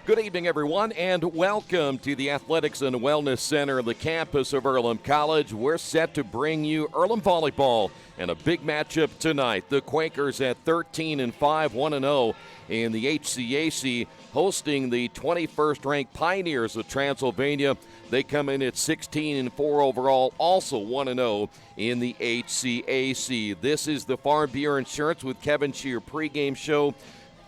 Good evening, everyone, and welcome to the Athletics and Wellness Center on the campus of Earlham College. We're set to bring you Earlham Volleyball and a big matchup tonight. The Quakers at 13-5, 1-0 in the HCAC, hosting the 21st-ranked Pioneers of Transylvania. They come in at 16-4 overall, also 1-0 in the HCAC. This is the Farm Bureau Insurance with Kevin Shear pregame show.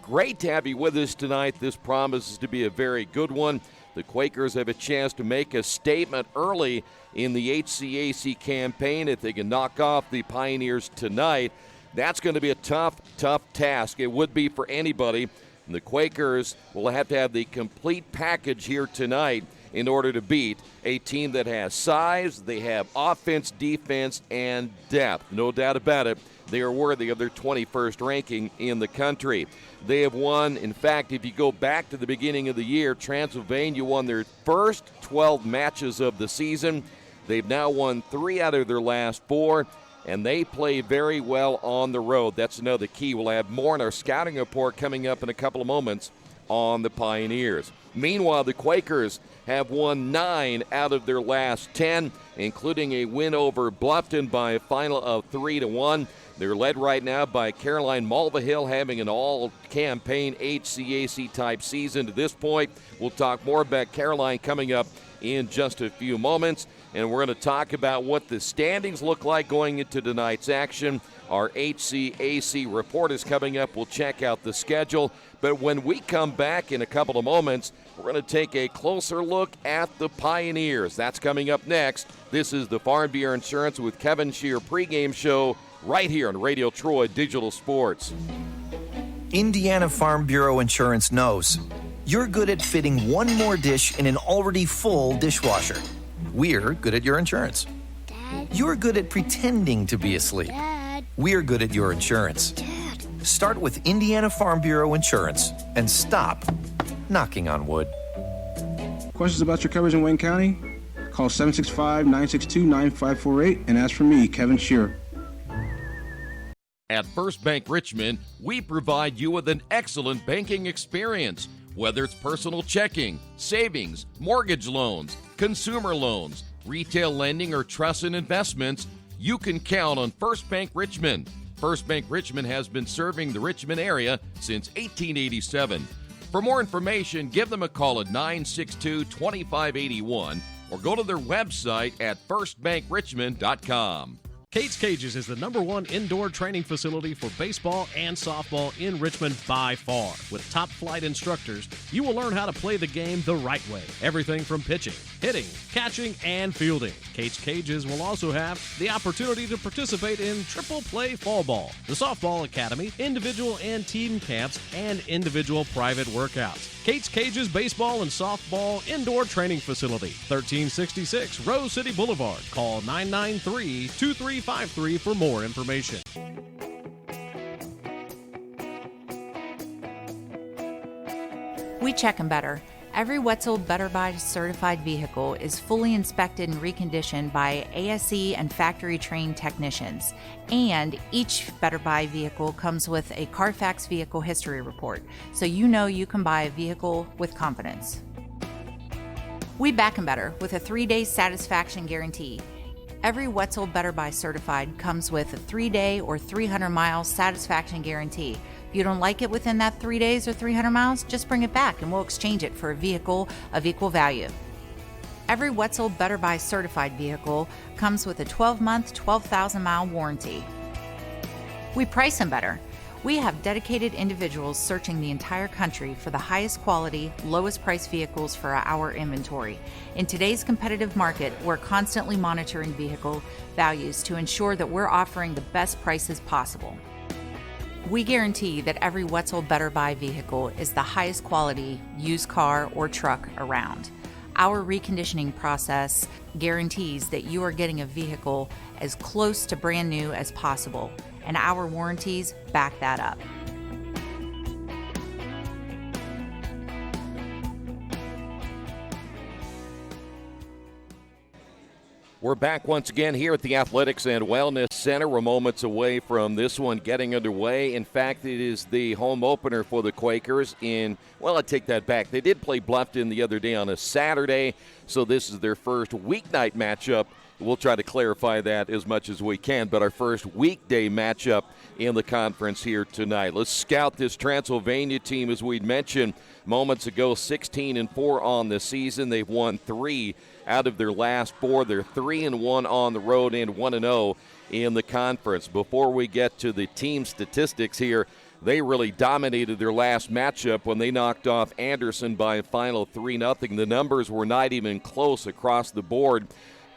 Great to have you with us tonight. This promises to be a very good one. The Quakers have a chance to make a statement early in the HCAC campaign. If they can knock off the Pioneers tonight, that's going to be a tough task. It would be for anybody. And the Quakers will have to have the complete package here tonight in order to beat a team that has size, they have offense, defense, and depth. No doubt about it. They are worthy of their 21st ranking in the country. They have won, in fact, if you go back to the beginning of the year, Transylvania won their first 12 matches of the season. They've now won 3 out of their last 4, and they play very well on the road. That's another key. We'll have more in our scouting report coming up in a couple of moments on the Pioneers. Meanwhile, the Quakers have won 9 out of their last 10, including a win over Bluffton by a final of 3-1. They're led right now by Caroline Mulvihill, having an all-campaign HCAC-type season to this point. We'll talk more about Caroline coming up in just a few moments, and we're going to talk about what the standings look like going into tonight's action. Our HCAC report is coming up. We'll check out the schedule. But when we come back in a couple of moments, we're going to take a closer look at the Pioneers. That's coming up next. This is the Farm Bureau Insurance with Kevin Shear pregame show right here on Radio Troy Digital Sports. Indiana Farm Bureau Insurance knows you're good at fitting one more dish in an already full dishwasher. We're good at your insurance. Dad? You're good at pretending to be asleep. Dad? We're good at your insurance. Dad? Start with Indiana Farm Bureau Insurance and stop knocking on wood. Questions about your coverage in Wayne County? Call 765-962-9548 and ask for me, Kevin Shear. At First Bank Richmond, we provide you with an excellent banking experience. Whether it's personal checking, savings, mortgage loans, consumer loans, retail lending, or trust and investments, you can count on First Bank Richmond. First Bank Richmond has been serving the Richmond area since 1887. For more information, give them a call at 962-2581 or go to their website at firstbankrichmond.com. Kate's Cages is the #1 indoor training facility for baseball and softball in Richmond by far. With top flight instructors, you will learn how to play the game the right way. Everything from pitching, hitting, catching, and fielding. Kate's Cages will also have the opportunity to participate in triple play fall ball, the softball academy, individual and team camps, and individual private workouts. Kate's Cages Baseball and Softball Indoor Training Facility, 1366 Rose City Boulevard. Call 993-2353 for more information. We check them better. Every Wetzel Better Buy certified vehicle is fully inspected and reconditioned by ASE and factory-trained technicians. And each Better Buy vehicle comes with a Carfax vehicle history report, so you know you can buy a vehicle with confidence. We back them better with a 3-day satisfaction guarantee. Every Wetzel Better Buy certified comes with a 3-day or 300-mile satisfaction guarantee. If you don't like it within that 3 days or 300 miles, just bring it back and we'll exchange it for a vehicle of equal value. Every Wetzel Better Buy certified vehicle comes with a 12-month, 12,000-mile warranty. We price them better. We have dedicated individuals searching the entire country for the highest quality, lowest price vehicles for our inventory. In today's competitive market, we're constantly monitoring vehicle values to ensure that we're offering the best prices possible. We guarantee that every Wetzel Better Buy vehicle is the highest quality used car or truck around. Our reconditioning process guarantees that you are getting a vehicle as close to brand new as possible, and our warranties back that up. We're back once again here at the Athletics and Wellness Center. We're moments away from this one getting underway. In fact, it is the home opener for the Quakers I take that back. They did play Bluffton the other day on a Saturday, so this is their first weeknight matchup. We'll try to clarify that as much as we can, but our first weekday matchup in the conference here tonight. Let's scout this Transylvania team, as we'd mentioned moments ago, 16-4 on the season. They've won 3 out of their last 4. They're 3-1 on the road and 1-0 in the conference. Before we get to the team statistics here, they really dominated their last matchup when they knocked off Anderson by a final 3-0. The numbers were not even close across the board.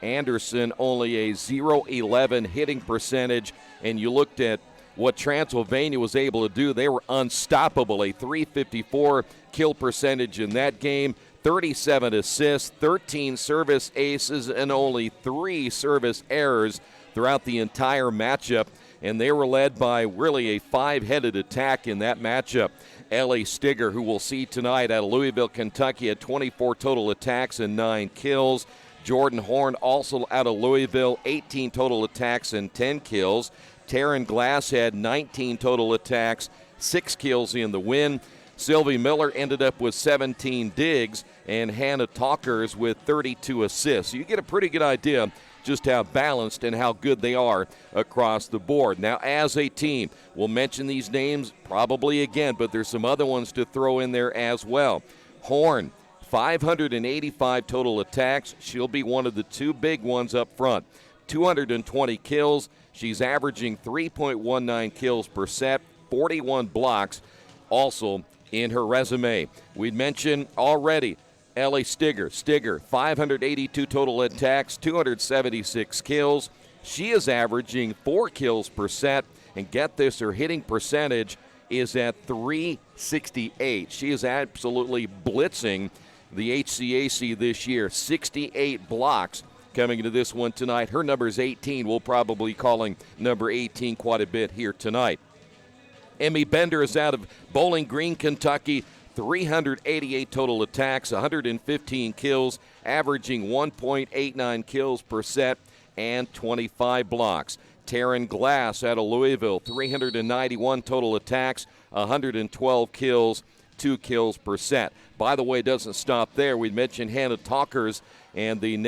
Anderson only a .011 hitting percentage, and you looked at what Transylvania was able to do. They were unstoppable, a .354 kill percentage in that game, 37 assists, 13 service aces, and only 3 service errors throughout the entire matchup, and they were led by really a 5-headed attack in that matchup. Ellie Stigger, who we'll see tonight out of Louisville, Kentucky, had 24 total attacks and 9 kills. Jordan Horn, also out of Louisville, 18 total attacks and 10 kills. Taryn Glass had 19 total attacks, 6 kills in the win. Sylvie Miller ended up with 17 digs, and Hannah Talkers with 32 assists. So you get a pretty good idea just how balanced and how good they are across the board. Now, as a team, we'll mention these names probably again, but there's some other ones to throw in there as well. Horn, 585 total attacks. She'll be one of the 2 big ones up front. 220 kills. She's averaging 3.19 kills per set, 41 blocks also in her resume. We'd mentioned already Ellie Stigger, 582 total attacks, 276 kills. She is averaging 4 kills per set, and get this, her hitting percentage is at .368. She is absolutely blitzing the HCAC this year. 68 blocks coming into this one tonight. Her number is 18. We'll probably be calling number 18 quite a bit here tonight. Emmy Bender is out of Bowling Green, Kentucky. 388 total attacks, 115 kills, averaging 1.89 kills per set, and 25 blocks. Taryn Glass out of Louisville, 391 total attacks, 112 kills, 2 kills per set. By the way, it doesn't stop there. We mentioned Hannah Talkers and the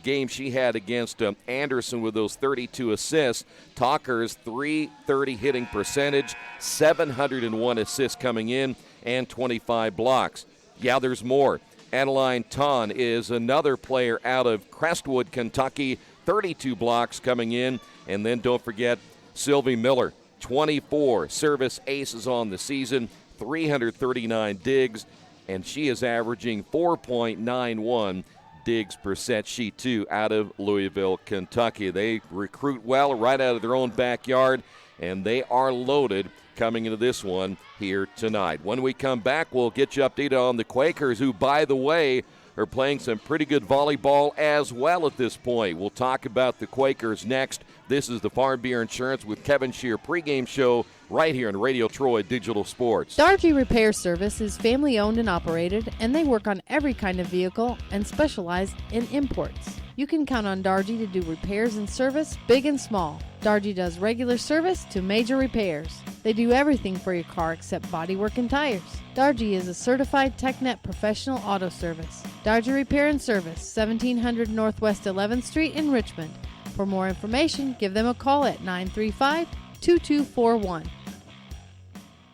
game she had against Anderson with those 32 assists. Talkers, .330 hitting percentage, 701 assists coming in, and 25 blocks. Yeah, there's more. Adeline Ton is another player out of Crestwood, Kentucky, 32 blocks coming in. And then don't forget Sylvie Miller, 24 service aces on the season, 339 digs, and she is averaging 4.91 digs per set. She, too, out of Louisville, Kentucky. They recruit well right out of their own backyard, and they are loaded coming into this one here tonight. When we come back, we'll get you updated on the Quakers, who, by the way, are playing some pretty good volleyball as well at this point. We'll talk about the Quakers next. This is the Farm Bureau Insurance with Kevin Shear pregame show right here on Radio Troy Digital Sports. Dargy Repair Service is family owned and operated, and they work on every kind of vehicle and specialize in imports. You can count on Dargy to do repairs and service, big and small. Dargy does regular service to major repairs. They do everything for your car except bodywork and tires. Dargy is a certified TechNet professional auto service. Dargy Repair and Service, 1700 Northwest 11th Street in Richmond. For more information, give them a call at 935-2241.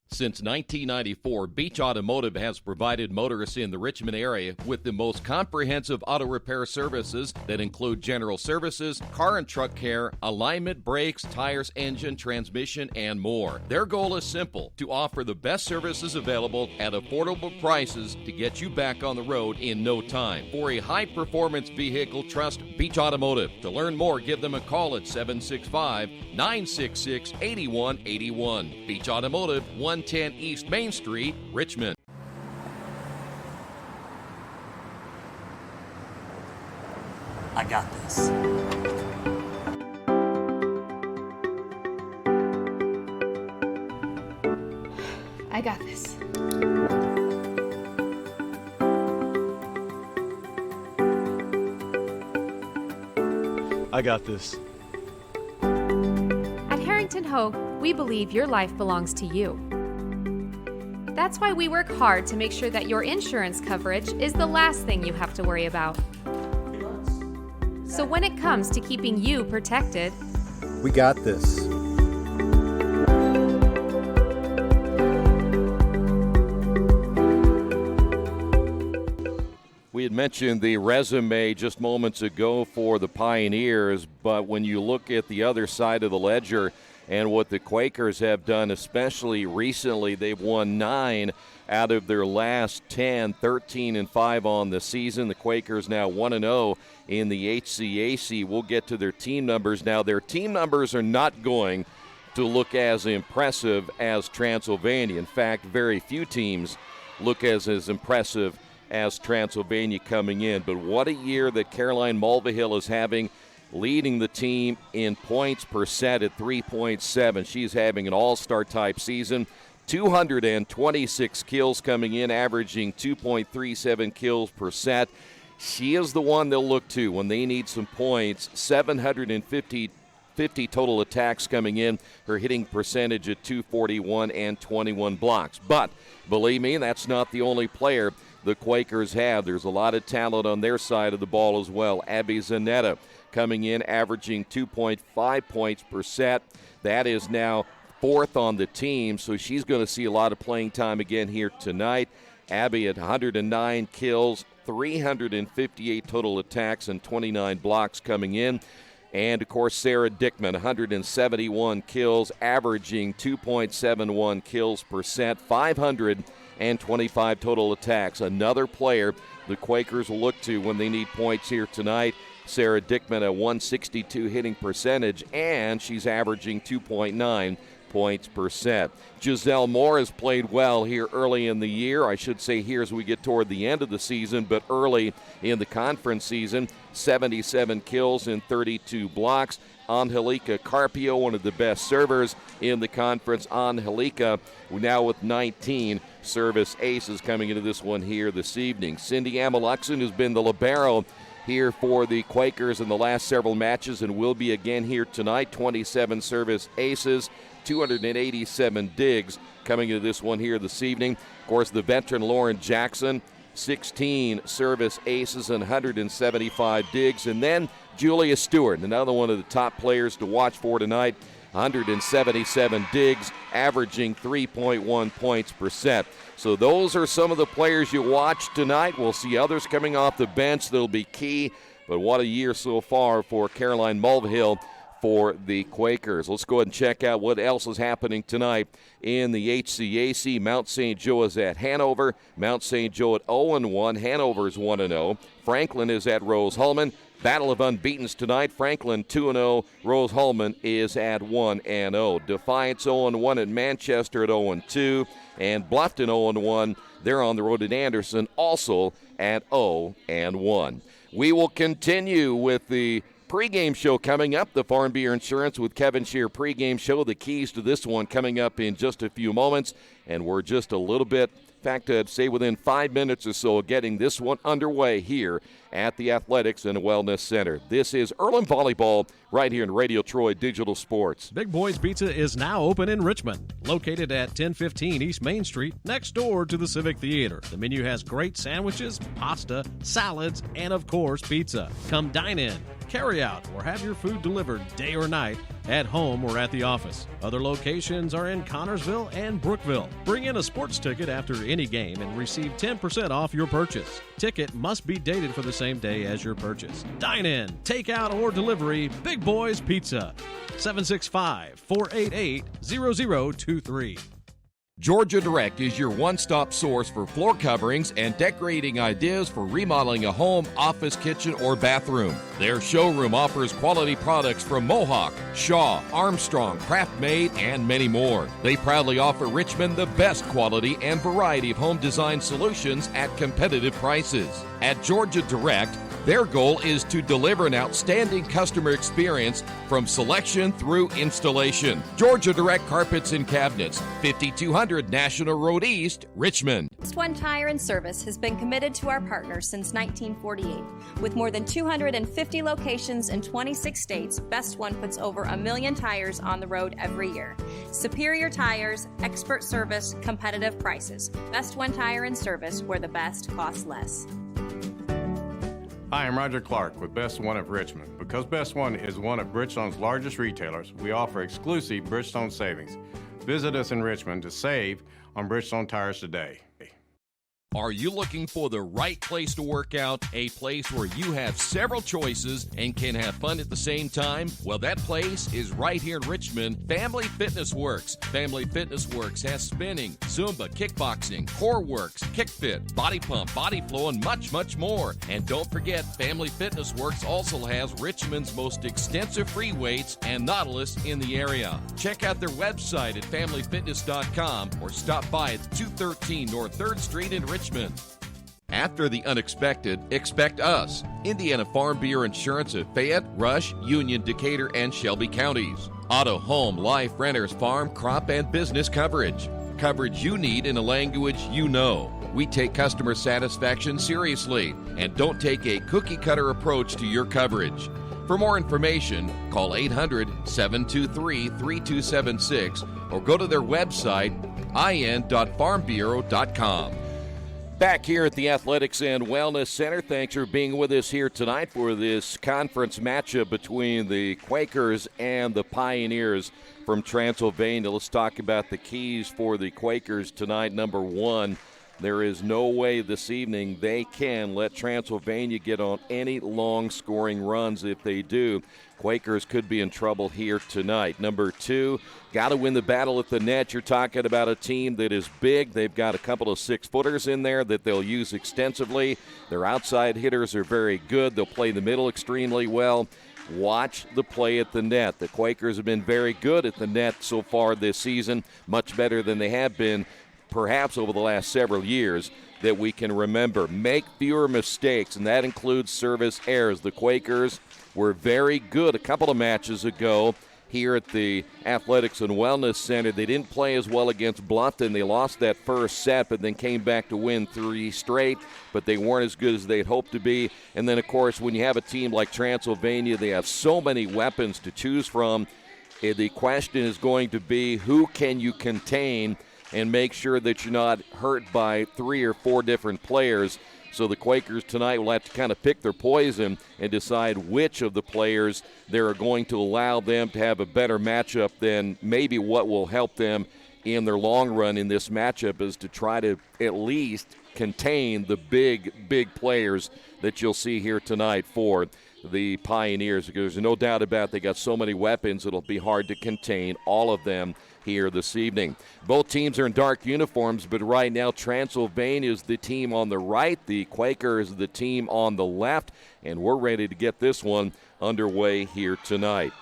Since 1994, Beach Automotive has provided motorists in the Richmond area with the most comprehensive auto repair services that include general services, car and truck care, alignment, brakes, tires, engine, transmission, and more. Their goal is simple: to offer the best services available at affordable prices to get you back on the road in no time. For a high-performance vehicle, trust Beach Automotive. To learn more, give them a call at 765-966-8181. Beach Automotive, 110 East Main Street, Richmond. I got this. I got this. I got this. At Harrington Hogue, we believe your life belongs to you. That's why we work hard to make sure that your insurance coverage is the last thing you have to worry about. So when it comes to keeping you protected, We got this. We had mentioned the resume just moments ago for the Pioneers, but when you look at the other side of the ledger and what the Quakers have done, especially recently, they've won 9 out of their last 10, 13-5 on the season. The Quakers now 1-0 in the HCAC. We'll get to their team numbers now. Their team numbers are not going to look as impressive as Transylvania. In fact, very few teams look as impressive as Transylvania coming in. But what a year that Caroline Mulvihill is having, leading the team in points per set at 3.7. She's having an all-star type season. 226 kills coming in, averaging 2.37 kills per set. She is the one they'll look to when they need some points. 750 total attacks coming in. Her hitting percentage at 241 and 21 blocks. But believe me, that's not the only player the Quakers have. There's a lot of talent on their side of the ball as well. Abby Zanetta coming in, averaging 2.5 points per set. That is now 4th on the team, so she's going to see a lot of playing time again here tonight. Abby at 109 kills, 358 total attacks, and 29 blocks coming in. And, of course, Sarah Dickman, 171 kills, averaging 2.71 kills per set, 525 total attacks. Another player the Quakers will look to when they need points here tonight. Sarah Dickman, a 162 hitting percentage, and she's averaging 2.9 points per set. Giselle Moore has played well here early in the year. I should say here as we get toward the end of the season, but early in the conference season, 77 kills and 32 blocks. Angelica Carpio, one of the best servers in the conference. Angelica now with 19 service aces coming into this one here this evening. Cindy Ameluxon, who's been the libero here for the Quakers in the last several matches and will be again here tonight. 27 service aces, 287 digs coming into this one here this evening. Of course, the veteran Lauren Jackson, 16 service aces and 175 digs. And then Julia Stewart, another one of the top players to watch for tonight, 177 digs, averaging 3.1 points per set. So those are some of the players you watch tonight. We'll see others coming off the bench that'll be key. But what a year so far for Caroline Mulvihill for the Quakers. Let's go ahead and check out what else is happening tonight in the HCAC. Mount St. Joe is at Hanover. Mount St. Joe at 0-1. Hanover is 1-0. Franklin is at Rose-Hulman. Battle of unbeatens tonight. Franklin 2-0. Rose-Hulman is at 1-0. Defiance 0-1 at Manchester at 0-2. And Bluffton 0-1. They're on the road at Anderson, also at 0-1. We will continue with the pregame show coming up. The Farm Beer Insurance with Kevin Shear pregame show. The keys to this one coming up in just a few moments. And we're just a little bit, in fact, I'd say within 5 minutes or so of getting this one underway here at the Athletics and Wellness Center. This is Earlham Volleyball right here in Radio Troy Digital Sports. Big Boys Pizza is now open in Richmond, located at 1015 East Main Street, next door to the Civic Theater. The menu has great sandwiches, pasta, salads, and of course, pizza. Come dine in, carry out, or have your food delivered day or night, at home or at the office. Other locations are in Connorsville and Brookville. Bring in a sports ticket after any game and receive 10% off your purchase. Ticket must be dated for the same day as your purchase. Dine in, take out, or delivery. Big Boys Pizza. 765-488-0023. Georgia Direct is your one-stop source for floor coverings and decorating ideas for remodeling a home, office, kitchen, or bathroom. Their showroom offers quality products from Mohawk, Shaw, Armstrong, Craft Made, and many more. They proudly offer Richmond the best quality and variety of home design solutions at competitive prices. At Georgia Direct, their goal is to deliver an outstanding customer experience from selection through installation. Georgia Direct Carpets and Cabinets, 5200 National Road East, Richmond. Best One Tire and Service has been committed to our partners since 1948. With more than 250 locations in 26 states, Best One puts over 1 million tires on the road every year. Superior tires, expert service, competitive prices. Best One Tire and Service, where the best costs less. Hi, I'm Roger Clark with Best One of Richmond. Because Best One is one of Bridgestone's largest retailers, we offer exclusive Bridgestone savings. Visit us in Richmond to save on Bridgestone tires today. Are you looking for the right place to work out? A place where you have several choices and can have fun at the same time? Well, that place is right here in Richmond, Family Fitness Works. Family Fitness Works has spinning, Zumba, kickboxing, core works, kick fit, body pump, body flow, and much, much more. And don't forget, Family Fitness Works also has Richmond's most extensive free weights and Nautilus in the area. Check out their website at familyfitness.com or stop by at 213 North 3rd Street in Richmond. After the unexpected, expect us. Indiana Farm Bureau Insurance of Fayette, Rush, Union, Decatur, and Shelby counties. Auto, home, life, renters, farm, crop, and business coverage. Coverage you need in a language you know. We take customer satisfaction seriously and don't take a cookie-cutter approach to your coverage. For more information, call 800-723-3276 or go to their website, in.farmbureau.com. Back here at the Athletics and Wellness Center, thanks for being with us here tonight for this conference matchup between the Quakers and the Pioneers from Transylvania. Let's talk about the keys for the Quakers tonight. Number one, there is no way this evening they can let Transylvania get on any long scoring runs. If they do, Quakers could be in trouble here tonight. Number two, got to win the battle at the net. You're talking about a team that is big. They've got a couple of 6-footers in there that they'll use extensively. Their outside hitters are very good. They'll play the middle extremely well. Watch the play at the net. The Quakers have been very good at the net so far this season, much better than they have been perhaps over the last several years that we can remember. Make fewer mistakes, and that includes service errors. The Quakers were very good a couple of matches ago here at the Athletics and Wellness Center. They didn't play as well against Bluffton. They lost that first set, but then came back to win 3 straight, but they weren't as good as they'd hoped to be. And then, of course, when you have a team like Transylvania, they have so many weapons to choose from. The question is going to be, who can you contain and make sure that you're not hurt by 3 or 4 different players? So the Quakers tonight will have to kind of pick their poison and decide which of the players they're going to allow them to have a better matchup than maybe what will help them in their long run in this matchup is to try to at least contain the big players that you'll see here tonight for the Pioneers. Because there's no doubt about it, they got so many weapons, it'll be hard to contain all of them here this evening. Both teams are in dark uniforms, but right now Transylvania is the team on the right, the Quakers the team on the left, and we're ready to get this one underway here tonight.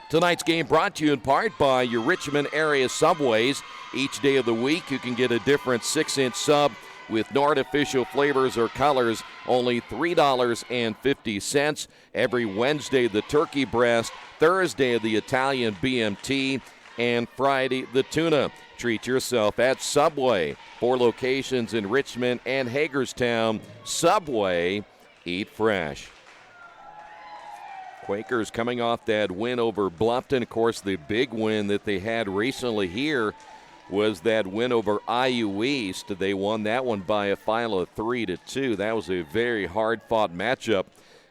Tonight's game brought to you in part by your Richmond area Subways. Each day of the week you can get a different 6-inch sub with no artificial flavors or colors, only $3.50. Every Wednesday the turkey breast, Thursday the Italian BMT, and Friday the tuna. Treat yourself at Subway. 4 locations in Richmond and Hagerstown. Subway, eat fresh. Quakers coming off that win over Bluffton. Of course, the big win that they had recently here was that win over IU East. They won that one by a final of 3-2. That was a very hard-fought matchup,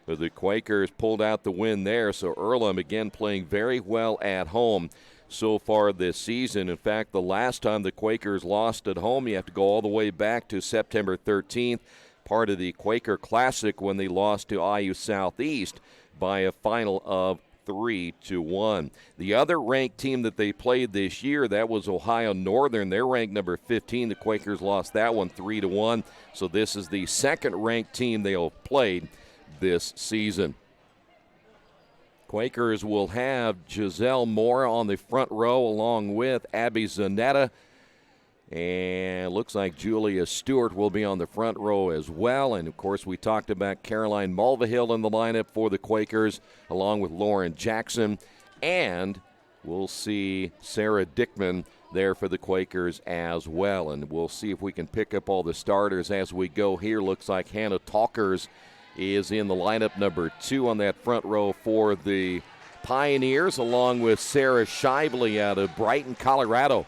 but the Quakers pulled out the win there. So Earlham again playing very well at home so far this season. In fact, the last time the Quakers lost at home, you have to go all the way back to September 13th, part of the Quaker Classic when they lost to IU Southeast by a final of 3-1. The other ranked team that they played this year, that was Ohio Northern. They're ranked number 15. The Quakers lost that one 3-1. So this is the second ranked team they'll have played this season. Quakers will have Giselle Moore on the front row along with Abby Zanetta. And looks like Julia Stewart will be on the front row as well. And, of course, we talked about Caroline Mulvihill in the lineup for the Quakers along with Lauren Jackson. And we'll see Sarah Dickman there for the Quakers as well. And we'll see if we can pick up all the starters as we go here. Looks like Hannah Talkers is in the lineup, number 2 on that front row for the Pioneers, along with Sarah Shively out of Brighton, Colorado.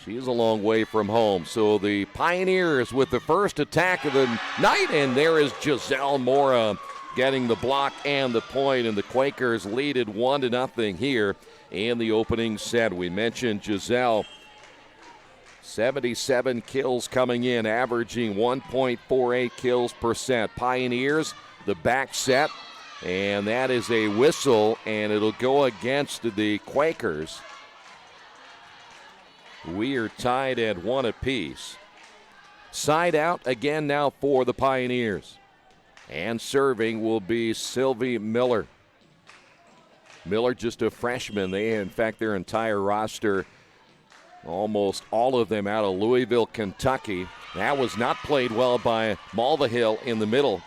She's a long way from home. So the Pioneers with the first attack of the night, and there is Giselle Mora getting the block and the point, and the Quakers lead it 1-0 here in the opening set. We mentioned Giselle, 77 kills coming in, averaging 1.48 kills per set. Pioneers, the back set, and that is a whistle, and it'll go against the Quakers. We are tied at 1 apiece. Side out again now for the Pioneers. And serving will be Sylvie Miller. Miller, just a freshman. They, in fact, their entire roster, almost all of them out of Louisville, Kentucky. That was not played well by Mulvihill in the middle.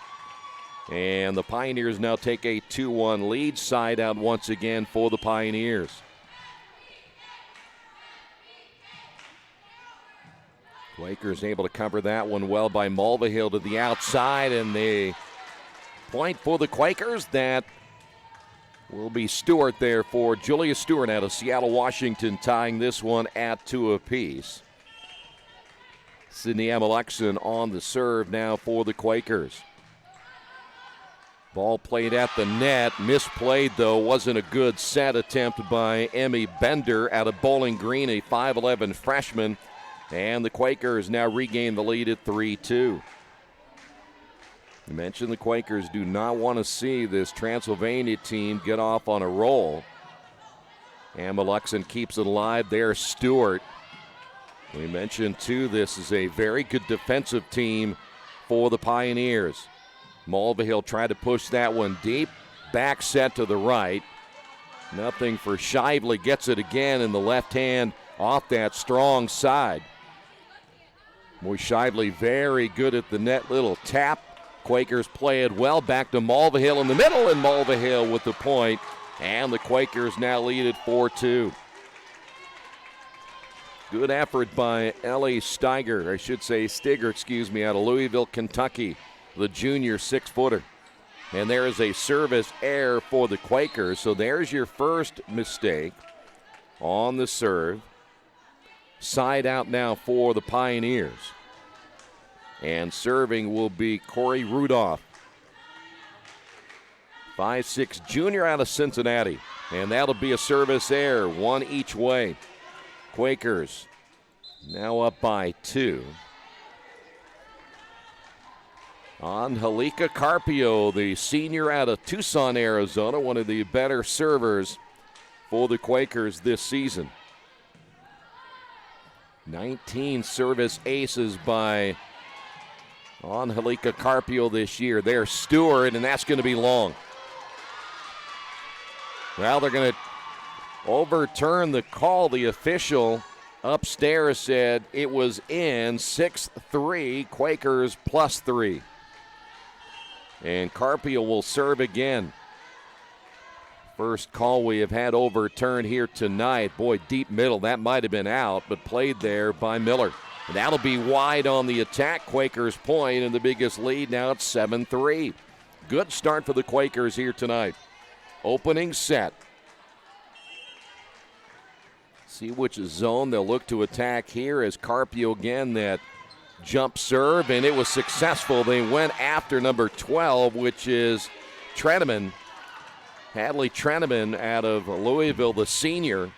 And the Pioneers now take a 2-1 lead. Side out once again for the Pioneers. Quakers able to cover that one well by Mulvihill to the outside, and the point for the Quakers. That will be Stewart there for Julia Stewart out of Seattle, Washington, tying this one at 2 apiece. Sydney Amalexon on the serve now for the Quakers. Ball played at the net, misplayed though, wasn't a good set attempt by Emmy Bender out of Bowling Green, a 5'11 freshman. And the Quakers now regain the lead at 3-2. You mentioned the Quakers do not want to see this Transylvania team get off on a roll. Amalexon keeps it alive there. Stewart. We mentioned, too, this is a very good defensive team for the Pioneers. Mulvihill tried to push that one deep. Back set to the right. Nothing for Shively. Gets it again in the left hand off that strong side. Boy, Shively very good at the net. Little tap. Quakers play it well. Back to Mulvihill in the middle, and Mulvihill with the point. And the Quakers now lead at 4-2. Good effort by Ellie Stiger, out of Louisville, Kentucky, the junior 6-footer. And there is a service error for the Quakers. So there's your first mistake on the serve. Side out now for the Pioneers. And serving will be Corey Rudolph. 5'6" junior out of Cincinnati. And that'll be a service error, 1 each way. Quakers now up by 2. Angelica Carpio, the senior out of Tucson, Arizona, one of the better servers for the Quakers this season. 19 service aces by Angelica Carpio this year. There's Stewart, and that's going to be long. Well, they're going to overturn the call. The official upstairs said it was in. 6-3, Quakers +3. And Carpio will serve again. First call we have had overturned here tonight. Boy, deep middle, that might have been out, but played there by Miller. And that'll be wide on the attack. Quakers point, and the biggest lead now at 7-3. Good start for the Quakers here tonight. Opening set. See which zone they'll look to attack here as Carpio again, that jump serve, and it was successful. They went after number 12, which is Treneman. Hadley Treneman out of Louisville, the senior.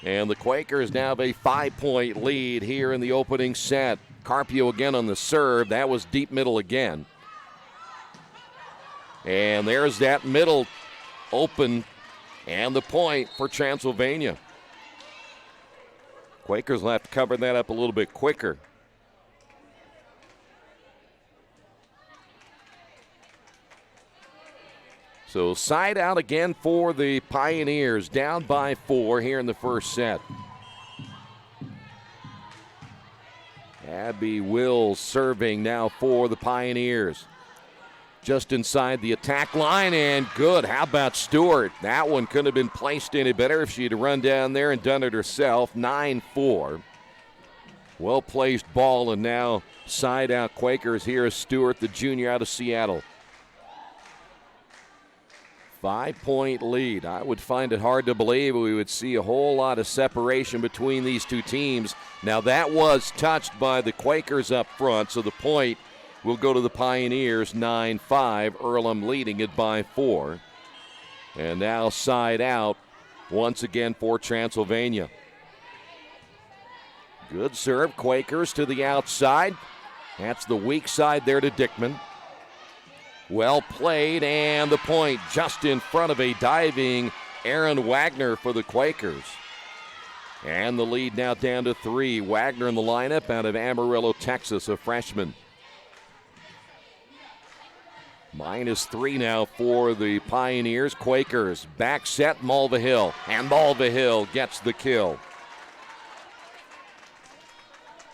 And the Quakers now have a 5-point lead here in the opening set. Carpio again on the serve. That was deep middle again. And there's that middle open and the point for Transylvania. Quakers will have to cover that up a little bit quicker. So side out again for the Pioneers, down by 4 here in the first set. Abby Wills serving now for the Pioneers. just inside the attack line, and good. How about Stewart? That one couldn't have been placed any better if she'd run down there and done it herself. 9-4. Well-placed ball, and now side out Quakers. Here is Stewart, the junior out of Seattle. 5-point lead. I would find it hard to believe we would see a whole lot of separation between these two teams. Now that was touched by the Quakers up front, so the point will go to the Pioneers. 9-5. Earlham leading it by 4. And now side out once again for Transylvania. Good serve. Quakers to the outside. That's the weak side there to Dickman. Well played, and the point just in front of a diving Aaron Wagner for the Quakers. And the lead now down to 3. Wagner in the lineup out of Amarillo, Texas, a freshman. -3 now for the Pioneers. Quakers back set, Mulvihill, and Mulvihill gets the kill.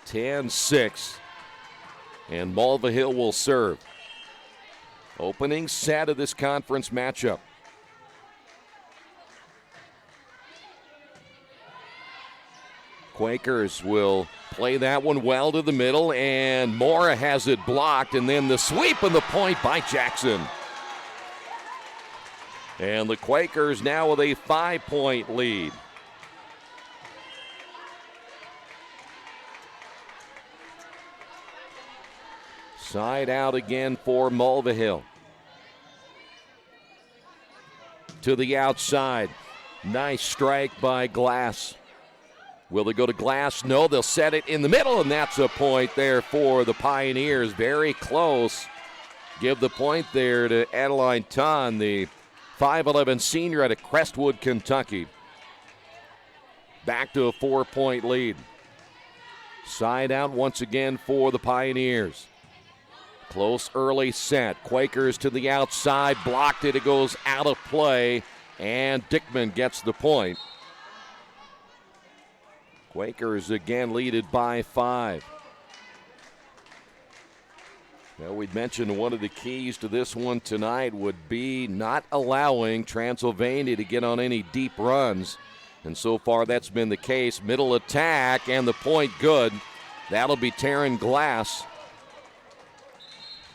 10-6, and Mulvihill will serve. Opening set of this conference matchup. Quakers will play that one well to the middle, and Mora has it blocked, and then the sweep and the point by Jackson. And the Quakers now with a 5-point lead. Side out again for Mulvihill. To the outside. Nice strike by Glass. Will they go to Glass? No, they'll set it in the middle, and that's a point there for the Pioneers. Very close. Give the point there to Adeline Ton, the 5'11 senior out of Crestwood, Kentucky. Back to a 4-point lead. Side out once again for the Pioneers. Close early set. Quakers to the outside. Blocked it. It goes out of play. And Dickman gets the point. Quakers again leaded by 5. Well, we'd mentioned one of the keys to this one tonight would be not allowing Transylvania to get on any deep runs. And so far that's been the case. Middle attack and the point good. That'll be Taryn Glass.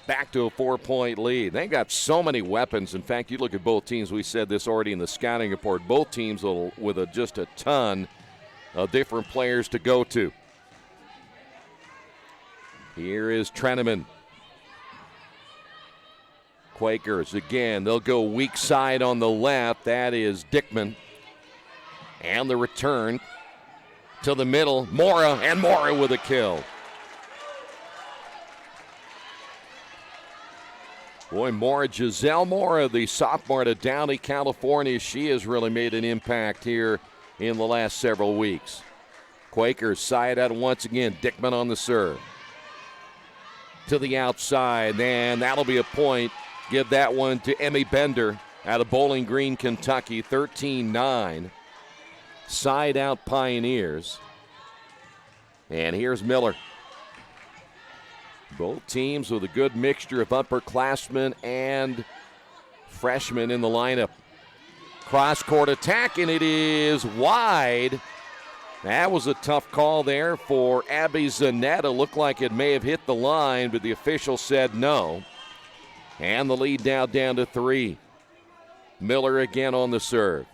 Back to a 4-point lead. They got so many weapons. In fact, you look at both teams. We said this already in the scouting report. Both teams with just a ton of different players to go to. Here is Treneman. Quakers again. They'll go weak side on the left. That is Dickman. And the return to the middle. Mora, and Mora with a kill. Boy, Mora, Giselle Mora, the sophomore out of Downey, California, she has really made an impact here in the last several weeks. Quakers side out once again. Dickman on the serve. To the outside, and that'll be a point. Give that one to Emmy Bender out of Bowling Green, Kentucky, 13-9. Side out Pioneers. And here's Miller. Both teams with a good mixture of upperclassmen and freshmen in the lineup. Cross-court attack, and it is wide. That was a tough call there for Abby Zanetta. Looked like it may have hit the line, but the official said no. And the lead now down to 3. Miller again on the serve.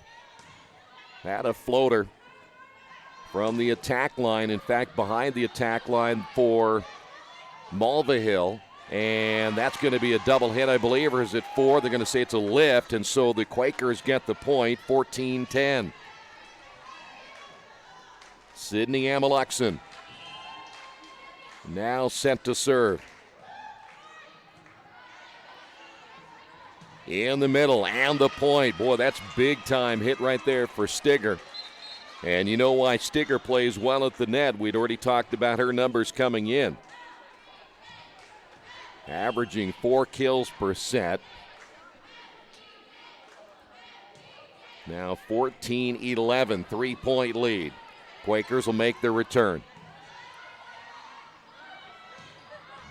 Had a floater from the attack line. In fact, behind the attack line for Mulvihill, and that's going to be a double hit, I believe, or is it 4? They're going to say it's a lift, and so the Quakers get the point, 14-10. Sydney Ameluxon now sent to serve. In the middle, and the point. Boy, that's big time hit right there for Stigger. And you know why Stigger plays well at the net. We'd already talked about her numbers coming in. Averaging 4 kills per set. Now 14-11, 3-point lead. Quakers will make their return.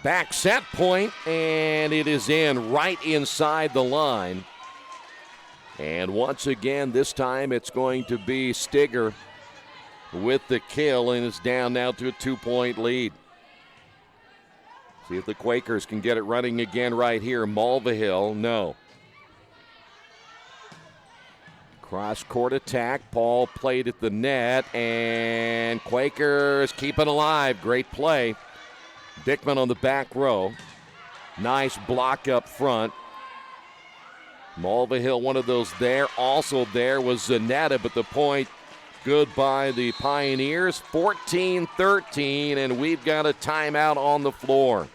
Back set point, and it is in right inside the line. And once again, this time it's going to be Stigger with the kill, and it's down now to a 2-point lead. See if the Quakers can get it running again right here. Mulvihill, no. Cross-court attack. Paul played at the net, and Quakers keep it alive. Great play. Dickman on the back row. Nice block up front. Mulvihill, one of those there. Also there was Zanetta, but the point good by the Pioneers. 14-13, and we've got a timeout on the floor.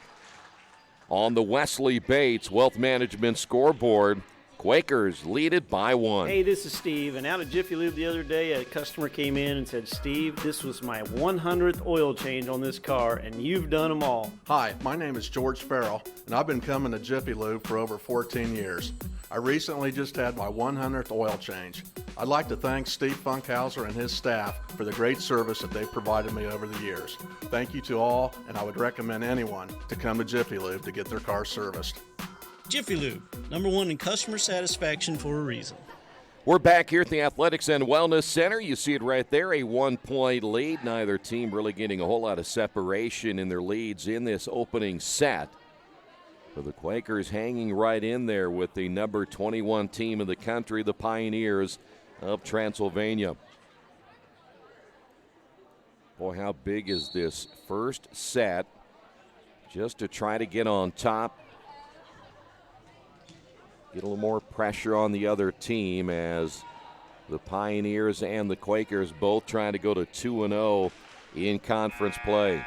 On the Wesley Bates Wealth Management scoreboard, Quakers lead it by 1. Hey, this is Steve, and out at Jiffy Lube the other day, a customer came in and said, Steve, this was my 100th oil change on this car, and you've done them all. Hi, my name is George Farrell, and I've been coming to Jiffy Lube for over 14 years. I recently just had my 100th oil change. I'd like to thank Steve Funkhauser and his staff for the great service that they've provided me over the years. Thank you to all, and I would recommend anyone to come to Jiffy Lube to get their car serviced. Jiffy Lube, #1 in customer satisfaction for a reason. We're back here at the Athletics and Wellness Center. You see it right there, a 1-point lead. Neither team really getting a whole lot of separation in their leads in this opening set. But the Quakers hanging right in there with the number 21 team in the country, the Pioneers of Transylvania. Boy, how big is this first set just to try to get on top. Get a little more pressure on the other team as the Pioneers and the Quakers both trying to go to 2-0 in conference play.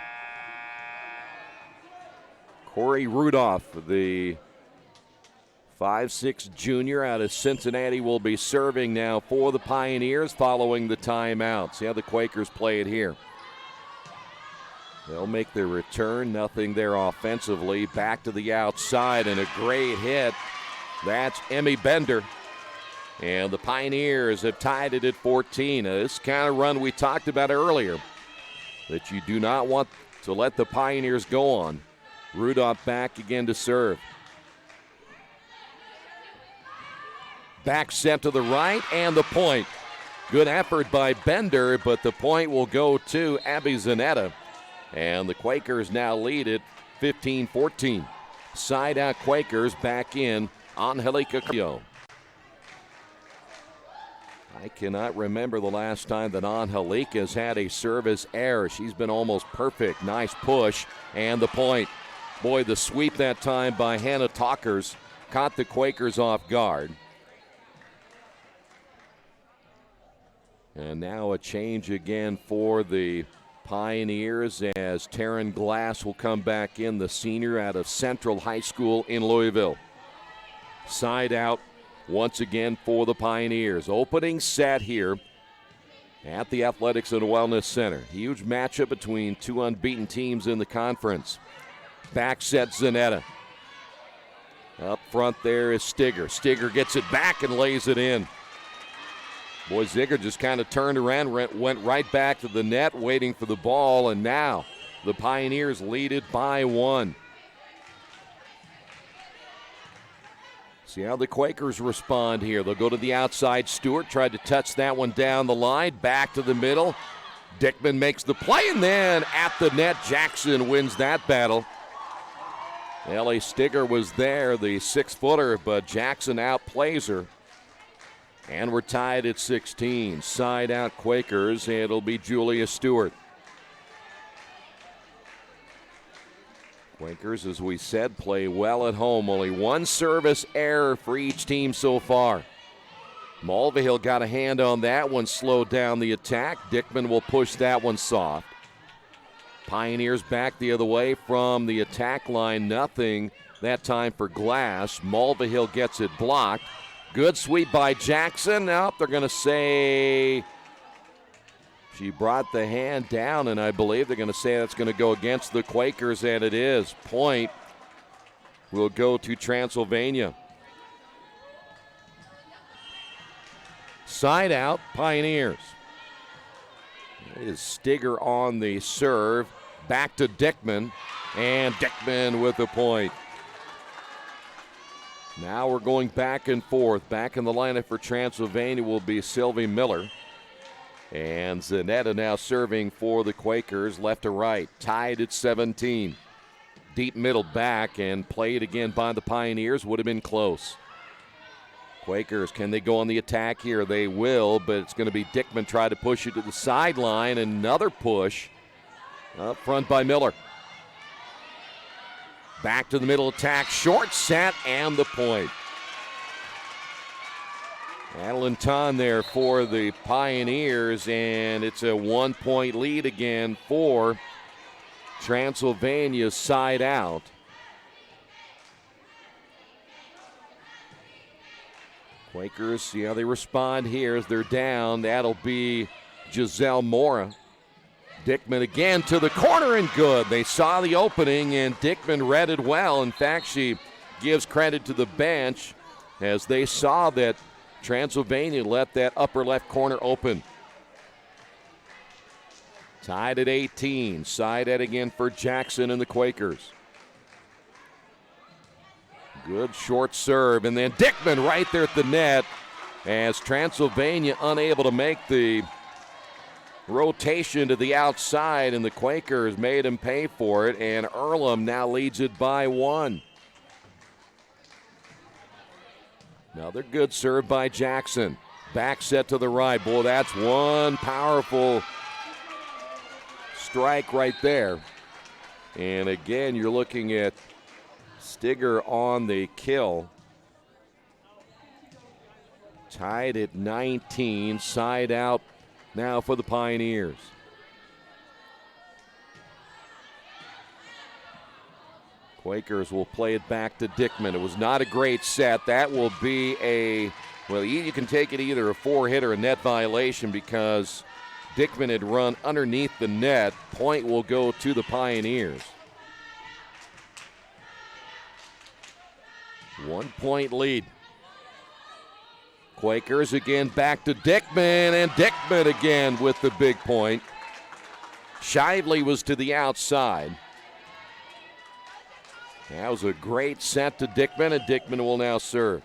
Corey Rudolph, the 5'6" junior out of Cincinnati, will be serving now for the Pioneers following the timeout. See how the Quakers play it here. They'll make their return. Nothing there offensively. Back to the outside, and a great hit. That's Emmy Bender. And the Pioneers have tied it at 14. This kind of run we talked about earlier that you do not want to let the Pioneers go on. Rudolph back again to serve. Back set to the right, and the point. Good effort by Bender, but the point will go to Abby Zanetta. And the Quakers now lead it 15-14. Side out Quakers, back in Angelica Cleo. I cannot remember the last time that Angelica's had a service error. She's been almost perfect. Nice push, and the point. Boy, the sweep that time by Hannah Talkers caught the Quakers off guard. And now a change again for the Pioneers as Taryn Glass will come back in, the senior out of Central High School in Louisville. Side out once again for the Pioneers. Opening set here at the Athletics and Wellness Center. Huge matchup between two unbeaten teams in the conference. Back set Zanetta. Up front there is Stigger. Stigger gets it back and lays it in. Boy, Ziegler just kind of turned around, went right back to the net, waiting for the ball, and now the Pioneers lead it by 1. See how the Quakers respond here. They'll go to the outside. Stewart tried to touch that one down the line, back to the middle. Dickman makes the play, and then at the net, Jackson wins that battle. Ellie Stigger was there, the 6-footer, but Jackson outplays her. And we're tied at 16. Side out Quakers. It'll be Julia Stewart. Quakers, as we said, play well at home. Only one service error for each team so far. Mulvihill got a hand on that one, slowed down the attack. Dickman will push that one soft. Pioneers back the other way from the attack line. Nothing that time for Glass. Mulvihill gets it blocked. Good sweep by Jackson. Now they're going to say she brought the hand down, and I believe they're going to say that's going to go against the Quakers, and it is. Point will go to Transylvania. Side out, Pioneers. It is Stigger on the serve. Back to Dickman. And Dickman with the point. Now we're going back and forth. Back in the lineup for Transylvania will be Sylvie Miller. And Zanetta now serving for the Quakers, left to right. Tied at 17. Deep middle back and played again by the Pioneers. Would have been close. Quakers, can they go on the attack here? They will, but it's going to be Dickman try to push it to the sideline. Another push up front by Miller. Back to the middle attack, short set, and the point. Adeline Ton there for the Pioneers, and it's a 1-point lead again for Transylvania's side out. Quakers, see how they respond here as they're down. That'll be Giselle Mora. Dickman again to the corner and good. They saw the opening and Dickman read it well. In fact, she gives credit to the bench as they saw that Transylvania let that upper left corner open. Tied at 18. Side at again for Jackson and the Quakers. Good short serve, and then Dickman right there at the net as Transylvania unable to make the rotation to the outside, and the Quakers made him pay for it, and Earlham now leads it by 1. Another good serve by Jackson. Back set to the right. Boy, that's one powerful strike right there. And again, you're looking at Stigger on the kill. Tied at 19, side out now for the Pioneers. Quakers will play it back to Dickman. It was not a great set. That will be well, you can take it either a 4-hit or a net violation because Dickman had run underneath the net. Point will go to the Pioneers. 1-point lead. Quakers again back to Dickman, and Dickman again with the big point. Shively was to the outside. That was a great set to Dickman, and Dickman will now serve.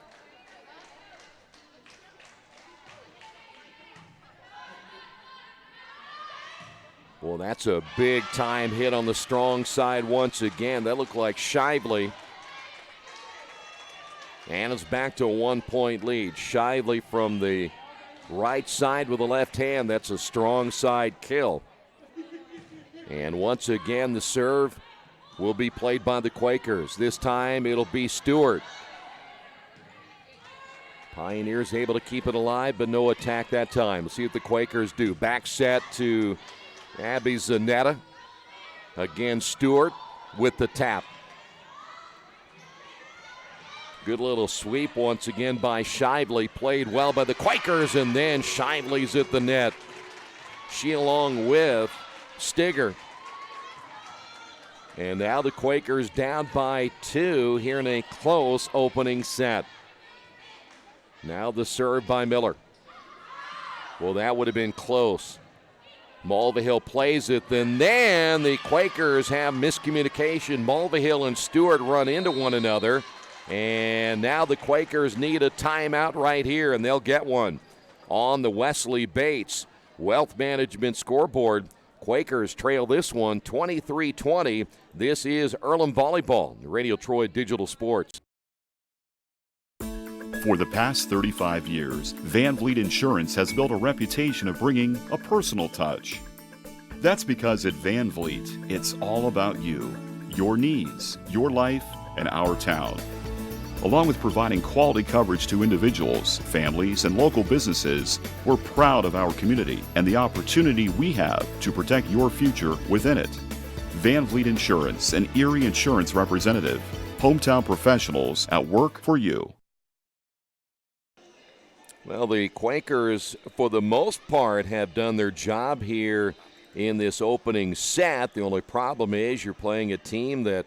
Well, that's a big time hit on the strong side once again. That looked like Shively. And it's back to a 1-point lead. Shively from the right side with the left hand. That's a strong side kill. And once again, the serve will be played by the Quakers. This time it'll be Stewart. Pioneers able to keep it alive, but no attack that time. We'll see what the Quakers do. Back set to Abby Zanetta. Again, Stewart with the tap. Good little sweep once again by Shively. Played well by the Quakers, and then Shively's at the net. She along with Stigger. And now the Quakers down by 2 here in a close opening set. Now the serve by Miller. Well, that would have been close. Mulvihill plays it, then the Quakers have miscommunication. Mulvihill and Stewart run into one another. And now the Quakers need a timeout right here, and they'll get one on the Wesley Bates Wealth Management scoreboard. Quakers trail this one 23-20. This is Earlham Volleyball, Radio Troy Digital Sports. For the past 35 years, Van Vliet Insurance has built a reputation of bringing a personal touch. That's because at Van Vliet, it's all about you, your needs, your life, and our town. Along with providing quality coverage to individuals, families, and local businesses, we're proud of our community and the opportunity we have to protect your future within it. Van Vliet Insurance, an Erie Insurance representative. Hometown professionals at work for you. Well, the Quakers, for the most part, have done their job here in this opening set. The only problem is you're playing a team that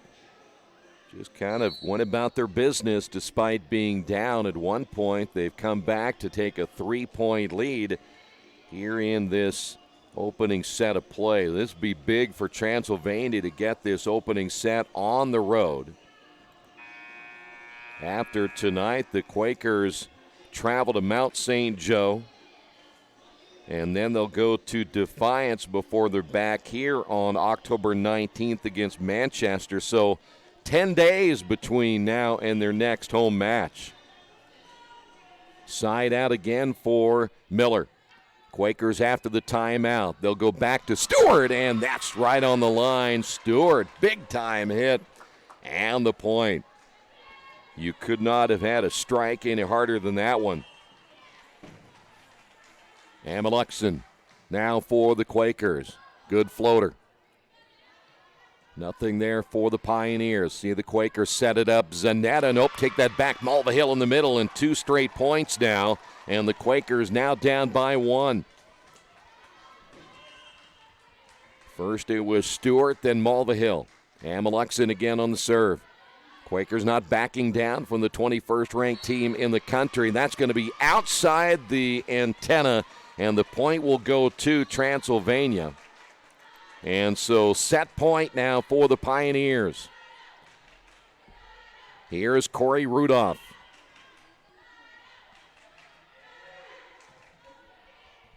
just kind of went about their business despite being down at one point. They've come back to take a 3-point lead here in this opening set of play. This would be big for Transylvania to get this opening set on the road. After tonight, the Quakers travel to Mount St. Joe, and then they'll go to Defiance before they're back here on October 19th against Manchester. So 10 days between now and their next home match. Side out again for Miller. Quakers after the timeout. They'll go back to Stewart, and that's right on the line. Stewart, big time hit, and the point. You could not have had a strike any harder than that one. Ameluxon now for the Quakers. Good floater. Nothing there for the Pioneers. See the Quakers set it up. Zanetta, nope, take that back. Mulvihill in the middle, and 2 straight points now. And the Quakers now down by 1. First it was Stewart, then Mulvihill. Ameluxon again on the serve. Quakers not backing down from the 21st ranked team in the country. That's going to be outside the antenna, and the point will go to Transylvania. And so set point now for the Pioneers. Here's Corey Rudolph.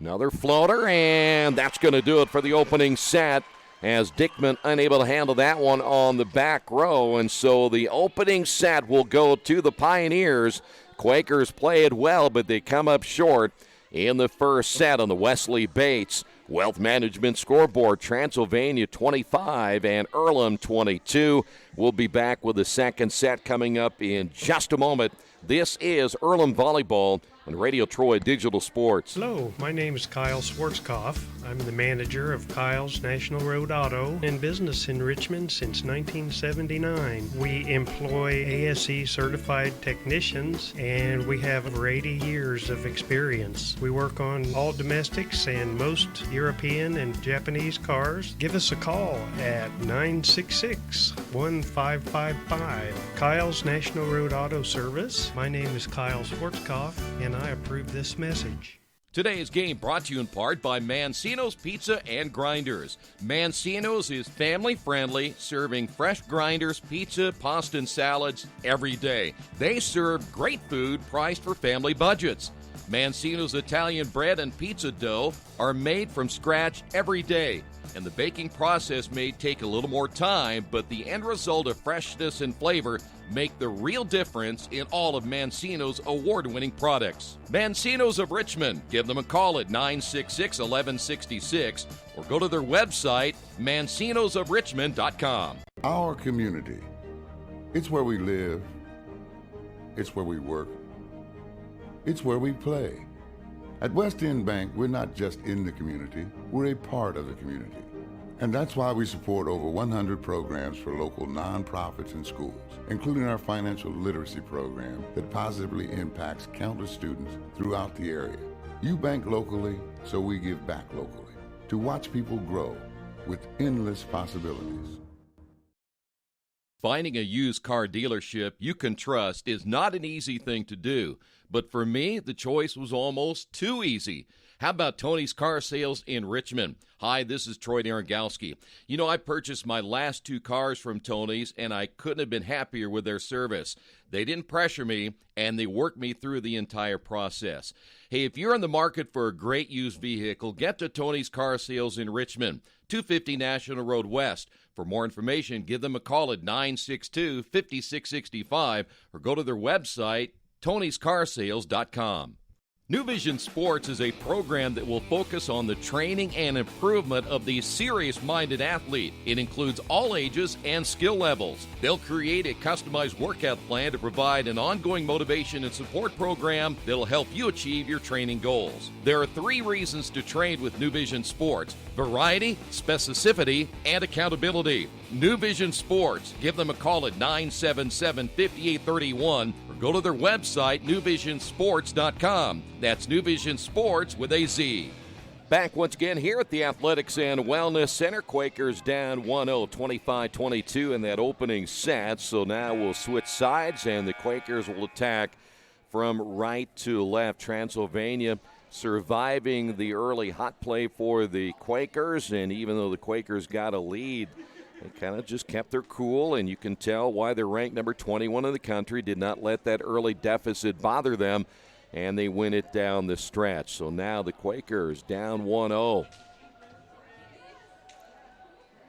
Another floater, and that's going to do it for the opening set, as Dickman unable to handle that one on the back row. And so the opening set will go to the Pioneers. Quakers play it well, but they come up short in the first set on the Wesley Bates Wealth Management scoreboard. Transylvania 25 and Earlham 22. We'll be back with the second set coming up in just a moment. This is Earlham Volleyball on Radio Troy Digital Sports. Hello, my name is Kyle Schwarzkopf. I'm the manager of Kyle's National Road Auto, in business in Richmond since 1979. We employ ASE certified technicians, and we have over 80 years of experience. We work on all domestics and most European and Japanese cars. Give us a call at 966-1555. Kyle's National Road Auto Service. My name is Kyle Schwarzkopf, and I approve this message. Today's game brought to you in part by Mancino's Pizza and Grinders. Mancino's is family-friendly, serving fresh grinders, pizza, pasta, and salads every day. They serve great food priced for family budgets. Mancino's Italian bread and pizza dough are made from scratch every day, and the baking process may take a little more time, but the end result of freshness and flavor make the real difference in all of Mancino's award-winning products. Mancino's of Richmond. Give them a call at 966-1166 or go to their website, mancinosofrichmond.com. Our community. It's where we live. It's where we work. It's where we play. At West End Bank, we're not just in the community, we're a part of the community. And that's why we support over 100 programs for local nonprofits and schools, including our financial literacy program that positively impacts countless students throughout the area. You bank locally, so we give back locally to watch people grow with endless possibilities. Finding a used car dealership you can trust is not an easy thing to do, but for me, the choice was almost too easy. How about Tony's Car Sales in Richmond? Hi, this is Troy Naragowski. You know, I purchased my last 2 cars from Tony's, and I couldn't have been happier with their service. They didn't pressure me, and they worked me through the entire process. Hey, if you're in the market for a great used vehicle, get to Tony's Car Sales in Richmond, 250 National Road West. For more information, give them a call at 962-5665 or go to their website, tonyscarsales.com. New Vision Sports is a program that will focus on the training and improvement of the serious-minded athlete. It includes all ages and skill levels. They'll create a customized workout plan to provide an ongoing motivation and support program that'll help you achieve your training goals. There are 3 reasons to train with New Vision Sports: variety, specificity, and accountability. New Vision Sports. Give them a call at 977-5831 or go to their website, newvisionsports.com. That's New Vision Sports with a Z. Back once again here at the Athletics and Wellness Center. Quakers down 1-0, 25-22 in that opening set. So now we'll switch sides, and the Quakers will attack from right to left. Transylvania surviving the early hot play for the Quakers, and even though the Quakers got a lead, they kind of just kept their cool, and you can tell why they're ranked number 21 in the country, did not let that early deficit bother them, and they win it down the stretch. So now the Quakers down 1-0.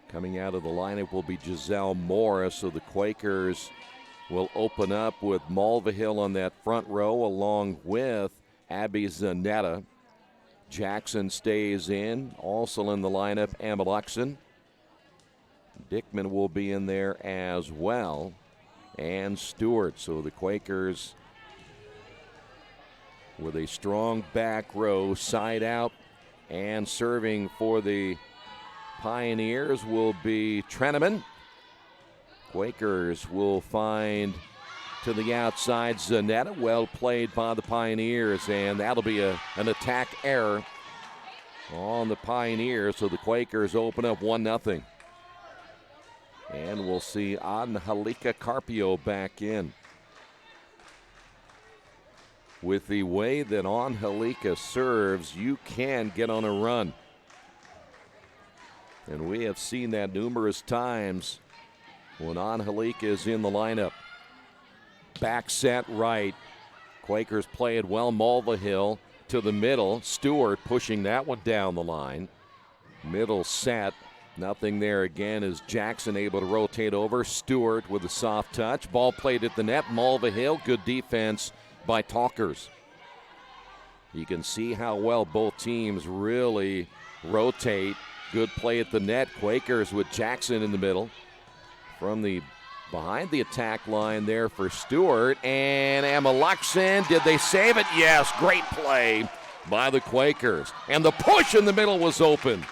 Coming out of the lineup will be Giselle Morris, so the Quakers will open up with Mulvihill on that front row along with Abby Zanetta. Jackson stays in, also in the lineup, Amaluxon. Dickman will be in there as well, and Stewart. So the Quakers with a strong back row, side out, and serving for the Pioneers will be Treneman. Quakers will find to the outside Zanetta. Well played by the Pioneers, and that'll be an attack error on the Pioneers. So the Quakers open up 1-0. And we'll see Angelica Carpio back in. With the way that Angelica serves, you can get on a run. And we have seen that numerous times when Angelica is in the lineup. Back set right. Quakers play it well. Mulvihill to the middle. Stewart pushing that one down the line. Middle set. Nothing there again as Jackson able to rotate over. Stewart with a soft touch. Ball played at the net. Mulvihill, good defense by Talkers. You can see how well both teams really rotate. Good play at the net. Quakers with Jackson in the middle. From the behind the attack line there for Stewart. And Amaluxon, did they save it? Yes, great play by the Quakers. And the push in the middle was open.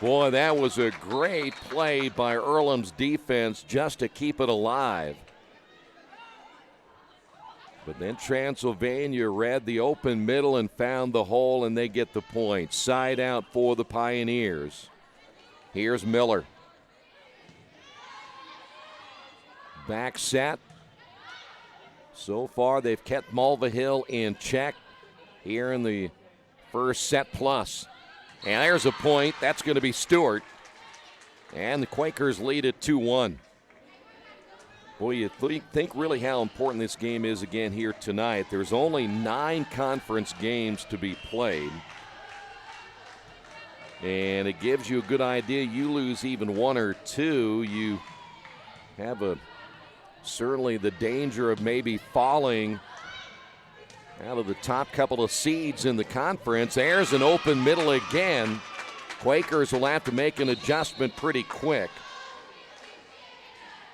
Boy, that was a great play by Earlham's defense just to keep it alive. But then Transylvania read the open middle and found the hole, and they get the point. Side out for the Pioneers. Here's Miller. Back set. So far, they've kept Mulvihill in check here in the first set plus. And there's a point. That's going to be Stewart. And the Quakers lead at 2-1. Boy, you think really how important this game is again here tonight. There's only 9 conference games to be played. And it gives you a good idea. You lose even 1 or 2, you have certainly the danger of maybe falling out of the top couple of seeds in the conference. There's an open middle again. Quakers will have to make an adjustment pretty quick,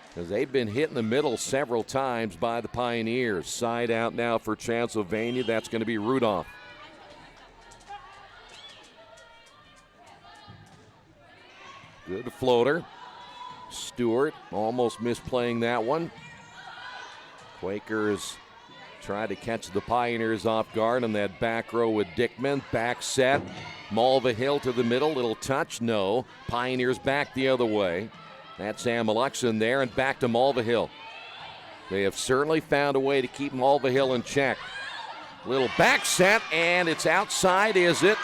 because they've been hit in the middle several times by the Pioneers. Side out now for Transylvania. That's going to be Rudolph. Good floater. Stewart almost misplaying that one. Quakers try to catch the Pioneers off guard on that back row with Dickman. Back set. Mulvihill to the middle. Little touch. No. Pioneers back the other way. That's Amaluxon there, and back to Mulvihill. They have certainly found a way to keep Mulvihill in check. Little back set, and it's outside, is it?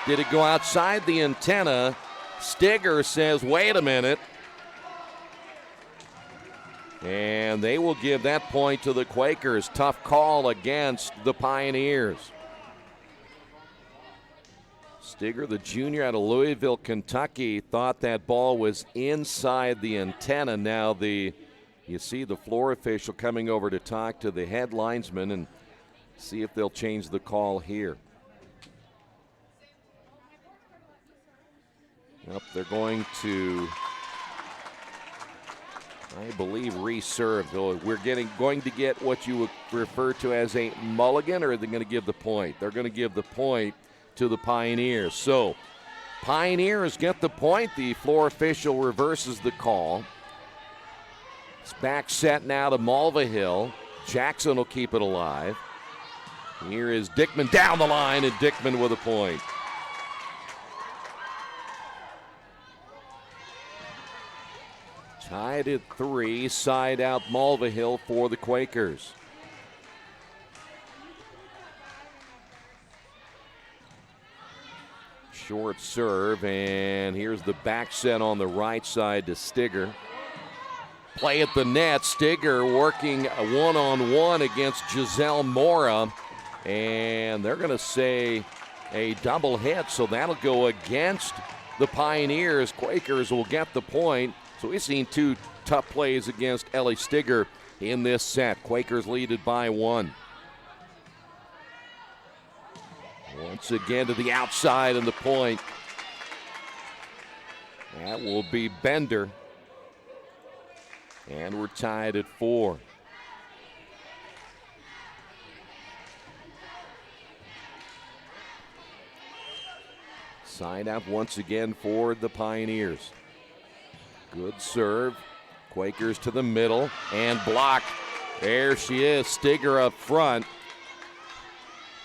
Did it go outside the antenna? Stigger says, wait a minute. And they will give that point to the Quakers. Tough call against the Pioneers. Stigger, the junior out of Louisville, Kentucky, thought that ball was inside the antenna. Now you see the floor official coming over to talk to the head linesman and see if they'll change the call here. Yep, they're going to, I believe, reserve. So we're going to get what you would refer to as a mulligan, or are they going to give the point? They're going to give the point to the Pioneers. So Pioneers get the point. The floor official reverses the call. It's back set now to Mulvihill. Jackson will keep it alive. Here is Dickman down the line, and Dickman with a point. Tied at 3, side out Mulvihill for the Quakers. Short serve, and here's the back set on the right side to Stigger. Play at the net. Stigger working a one-on-one against Giselle Mora, and they're going to say a double hit, so that'll go against the Pioneers. Quakers will get the point. So we've seen two tough plays against Ellie Stigger in this set. Quakers lead it by 1. Once again to the outside and the point. That will be Bender. And we're tied at 4. Side out once again for the Pioneers. Good serve. Quakers to the middle and blocked. There she is, Stigger up front.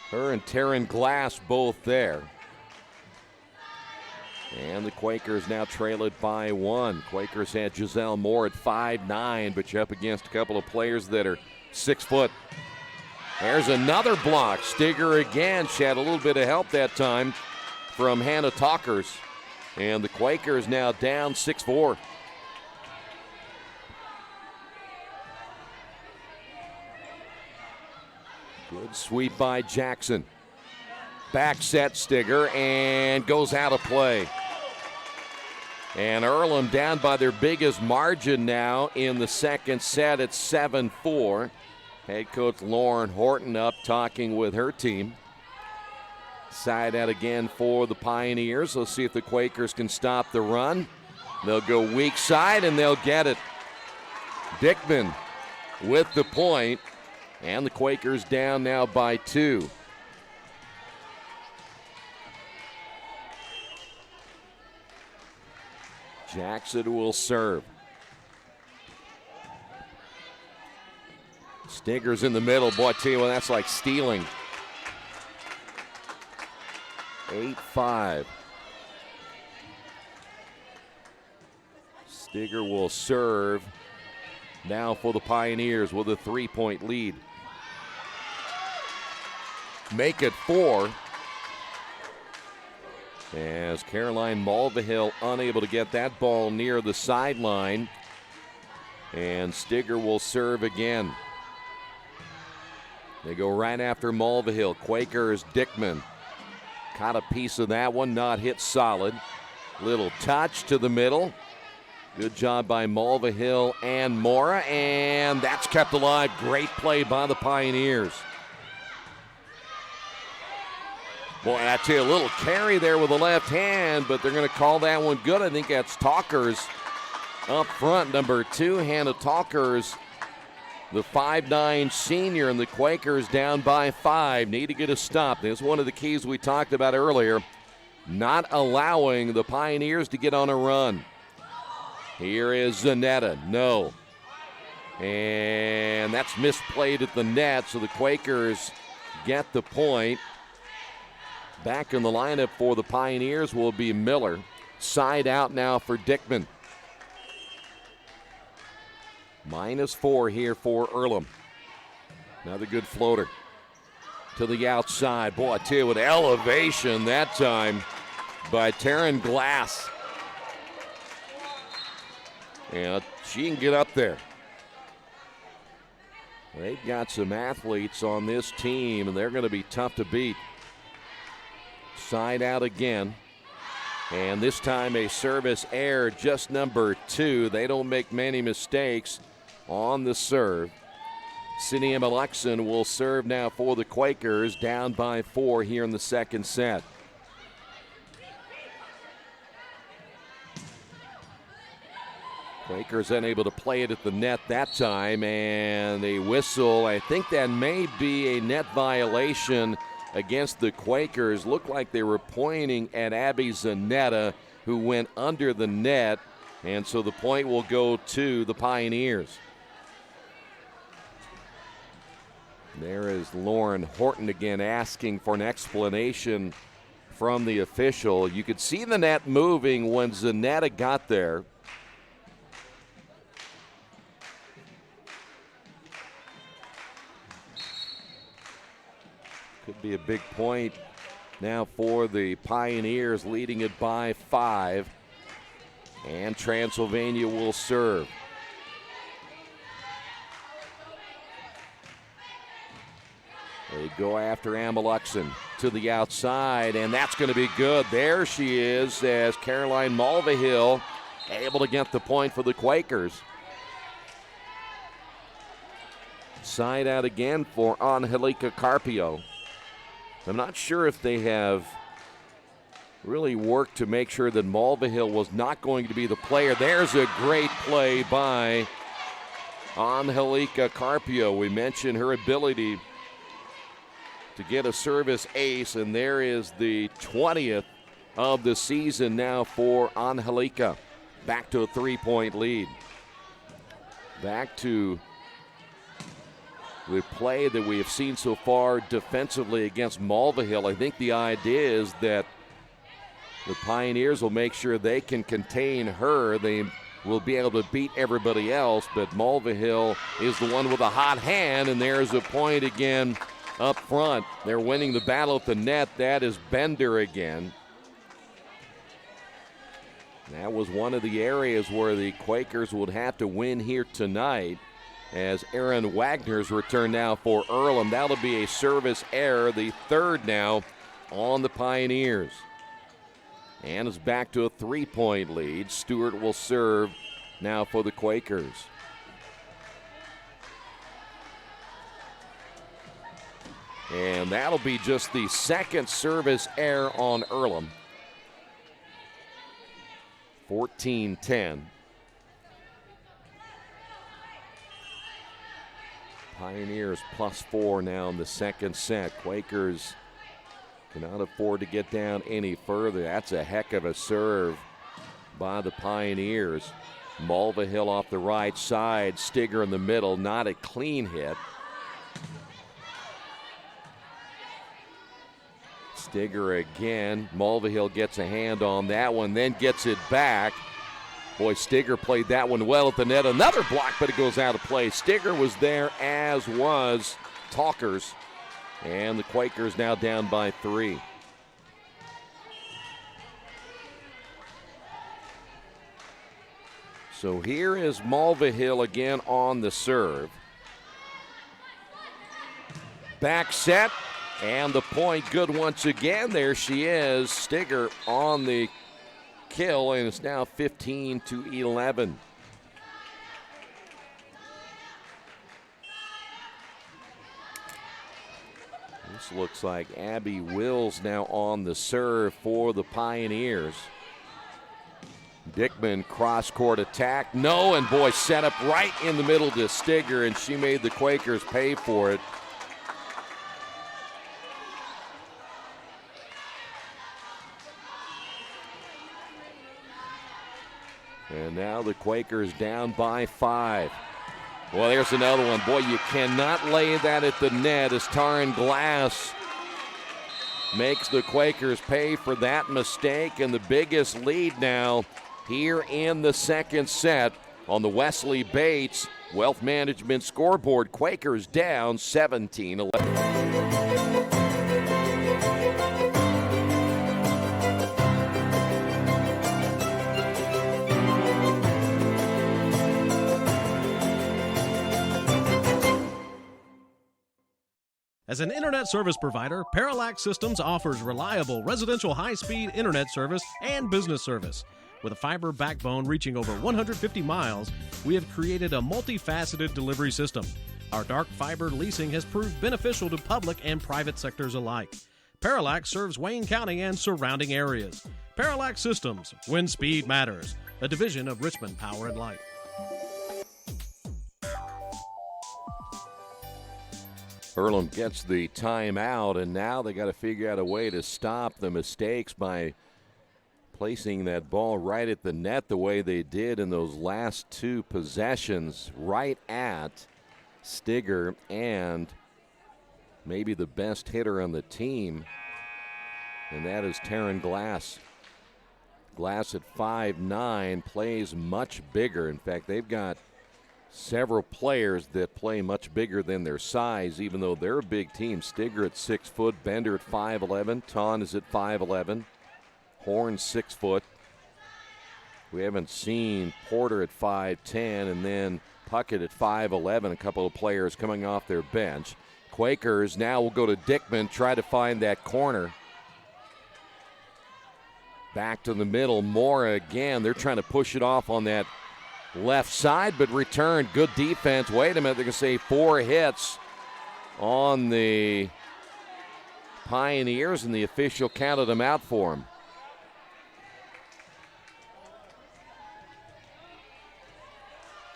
Her and Taryn Glass both there. And the Quakers now trail it by 1. Quakers had Giselle Moore at 5'9", but you're up against a couple of players that are 6 foot. There's another block. Stigger again. She had a little bit of help that time from Hannah Talkers. And the Quakers now down 6-4. Good sweep by Jackson. Back set Stigger and goes out of play. And Earlham down by their biggest margin now in the second set at 7-4. Head coach Lauren Horton up talking with her team. Side out again for the Pioneers. Let's see if the Quakers can stop the run. They'll go weak side and they'll get it. Dickman with the point. And the Quakers down now by 2. Jackson will serve. Stigger's in the middle. Boy, I tell you what, that's like stealing. 8-5. Stigger will serve now for the Pioneers with a 3-point lead. Make it 4. As Caroline Mulvihill unable to get that ball near the sideline. And Stigger will serve again. They go right after Mulvihill. Quakers, Dickman. Caught a piece of that one, not hit solid. Little touch to the middle. Good job by Mulvihill and Mora, and that's kept alive. Great play by the Pioneers. Boy, I tell you, a little carry there with the left hand, but they're going to call that one good. I think that's Talkers up front, number 2, Hannah Talkers, the 5'9" senior, and the Quakers down by 5. Need to get a stop. This is one of the keys we talked about earlier, not allowing the Pioneers to get on a run. Here is Zanetta. No. And that's misplayed at the net, so the Quakers get the point. Back in the lineup for the Pioneers will be Miller. Side out now for Dickman. -4 here for Earlham. Another good floater to the outside. Boy, I tell you, with elevation that time by Taryn Glass. Yeah, she can get up there. They've got some athletes on this team, and they're going to be tough to beat. Side out again. And this time a service error, just number 2. They don't make many mistakes on the serve. Cindy Alexson will serve now for the Quakers, down by 4 here in the second set. Quakers unable to play it at the net that time, and they whistle. I think that may be a net violation against the Quakers. Looked like they were pointing at Abby Zanetta, who went under the net, and so the point will go to the Pioneers. There is Lauren Horton again asking for an explanation from the official. You could see the net moving when Zanetta got there. Could be a big point now for the Pioneers, leading it by 5. And Transylvania will serve. They go after Ameluxon to the outside, and that's going to be good. There she is as Caroline Mulvihill able to get the point for the Quakers. Side out again for Angelica Carpio. I'm not sure if they have really worked to make sure that Mulvihill was not going to be the player. There's a great play by Angelica Carpio. We mentioned her ability to get a service ace, and there is the 20th of the season now for Angelica. Back to a 3-point lead. Back to the play that we have seen so far defensively against Mulvihill. I think the idea is that the Pioneers will make sure they can contain her. They will be able to beat everybody else, but Mulvihill is the one with a hot hand, and there's a point again up front. They're winning the battle at the net. That is Bender again. That was one of the areas where the Quakers would have to win here tonight, as Aaron Wagner's return now for Earlham. That'll be a service error, the third now on the Pioneers. And is back to a 3-point lead. Stewart will serve now for the Quakers. And that'll be just the second service error on Earlham. 14-10. Pioneers +4 now in the second set. Quakers cannot afford to get down any further. That's a heck of a serve by the Pioneers. Mulvihill off the right side. Stigger in the middle. Not a clean hit. Stigger again. Mulvihill gets a hand on that one, then gets it back. Boy, Stigger played that one well at the net. Another block, but it goes out of play. Stigger was there, as was Talkers. And the Quakers now down by 3. So here is Mulvihill again on the serve. Back set, and the point good once again. There she is. Stigger on the kill, and it's now 15-11. This looks like Abby Wills now on the serve for the Pioneers. Dickman cross-court attack. No, and boy, set up right in the middle to Stigger, and she made the Quakers pay for it. And now the Quakers down by 5. Well, there's another one. Boy, you cannot lay that at the net as Taryn Glass makes the Quakers pay for that mistake. And the biggest lead now here in the second set on the Wesley Bates Wealth Management scoreboard. Quakers down 17-11. As an internet service provider, Parallax Systems offers reliable residential high-speed internet service and business service. With a fiber backbone reaching over 150 miles, we have created a multifaceted delivery system. Our dark fiber leasing has proved beneficial to public and private sectors alike. Parallax serves Wayne County and surrounding areas. Parallax Systems, when speed matters, a division of Richmond Power and Light. Earlham gets the timeout, and now they got to figure out a way to stop the mistakes by placing that ball right at the net the way they did in those last 2 possessions, right at Stigger and maybe the best hitter on the team, and that is Taryn Glass. Glass at 5'9", plays much bigger. In fact, they've got several players that play much bigger than their size, even though they're a big team. Stigger at 6 foot, Bender at 5'11", Ton is at 5'11", Horn 6 foot. We haven't seen Porter at 5'10", and then Puckett at 5'11", a couple of players coming off their bench. Quakers now will go to Dickman, try to find that corner. Back to the middle, Mora again. They're trying to push it off on that left side, but returned. Good defense. Wait a minute, they're going to say 4 hits on the Pioneers, and the official counted them out for them.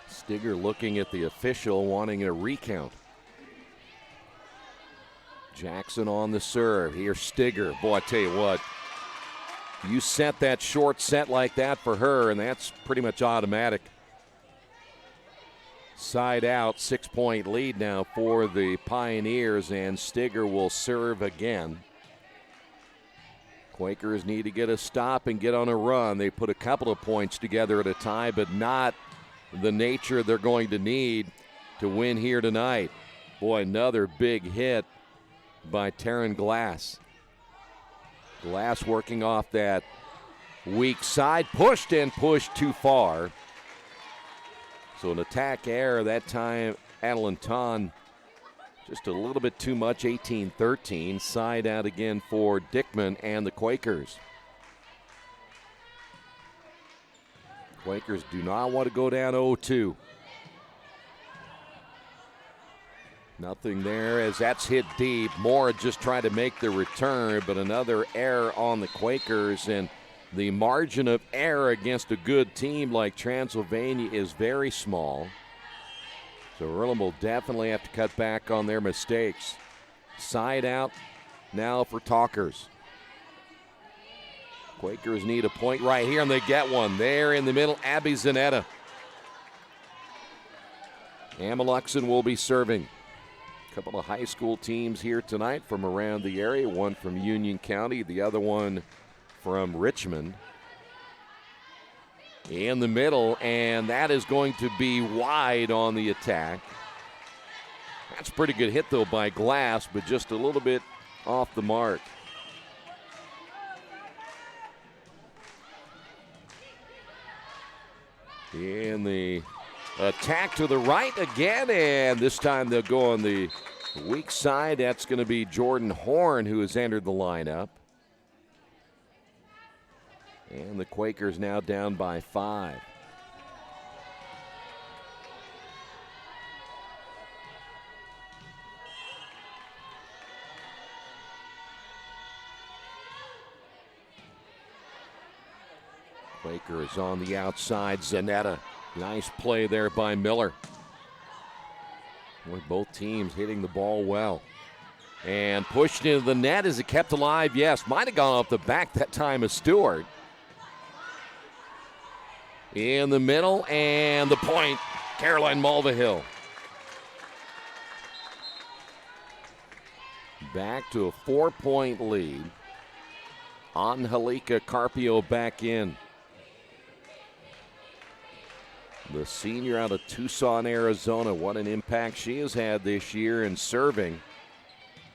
Stigger looking at the official, wanting a recount. Jackson on the serve. Here's Stigger. Boy, I tell you what, you set that short set like that for her, and that's pretty much automatic. Side out, 6-point lead now for the Pioneers, and Stigger will serve again. Quakers need to get a stop and get on a run. They put a couple of points together at a time, but not the nature they're going to need to win here tonight. Boy, another big hit by Taryn Glass. Glass working off that weak side, pushed and pushed too far. So an attack error that time. Adeline Ton just a little bit too much, 18-13. Side out again for Dickman and the Quakers. Quakers do not want to go down 0-2. Nothing there as that's hit deep. Mora just tried to make the return, but another error on the Quakers, and the margin of error against a good team like Transylvania is very small. So Earlham will definitely have to cut back on their mistakes. Side out now for Talkers. Quakers need a point right here, and they get one. There in the middle, Abby Zanetta. Amaluxon will be serving. A couple of high school teams here tonight from around the area. One from Union County, the other one from Richmond. In the middle, and that is going to be wide on the attack. That's a pretty good hit, though, by Glass, but just a little bit off the mark. In the attack to the right again, and this time they'll go on the weak side. That's going to be Jordan Horn, who has entered the lineup. And the Quakers now down by 5. Quakers on the outside, Zanetta. Nice play there by Miller. With both teams hitting the ball well. And pushed into the net. Is it kept alive? Yes. Might have gone off the back that time of Stewart. In the middle, and the point, Caroline Mulvihill. Back to a 4-point lead. Angelica Carpio back in. The senior out of Tucson, Arizona. What an impact she has had this year in serving.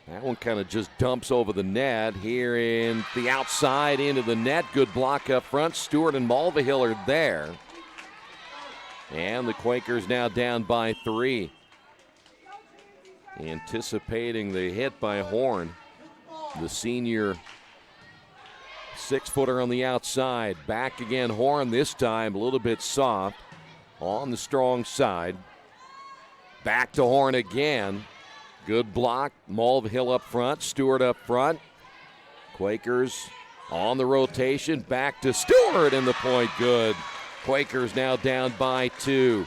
That one kind of just dumps over the net. Here in the outside into the net. Good block up front. Stewart and Mulvihill are there. And the Quakers now down by 3. Anticipating the hit by Horn. The senior 6-footer on the outside. Back again, Horn this time a little bit soft on the strong side. Back to Horn again. Good block. Mulvihill up front. Stewart up front. Quakers on the rotation. Back to Stewart, and the point good. Quakers now down by 2.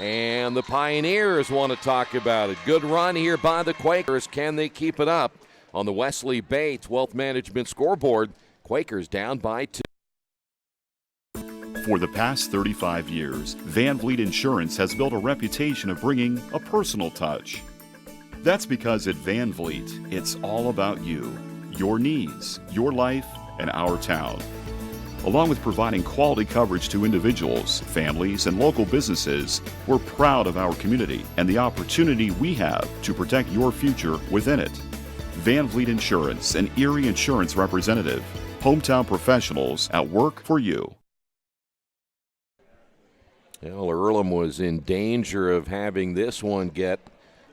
And the Pioneers want to talk about it. Good run here by the Quakers. Can they keep it up? On the Wesley Bates Wealth Management scoreboard, Quakers down by 2. For the past 35 years, Van Vliet Insurance has built a reputation of bringing a personal touch. That's because at Van Vliet, it's all about you, your needs, your life, and our town. Along with providing quality coverage to individuals, families, and local businesses, we're proud of our community and the opportunity we have to protect your future within it. Van Vliet Insurance, an Erie Insurance representative. Hometown professionals at work for you. Well, Earlham was in danger of having this one get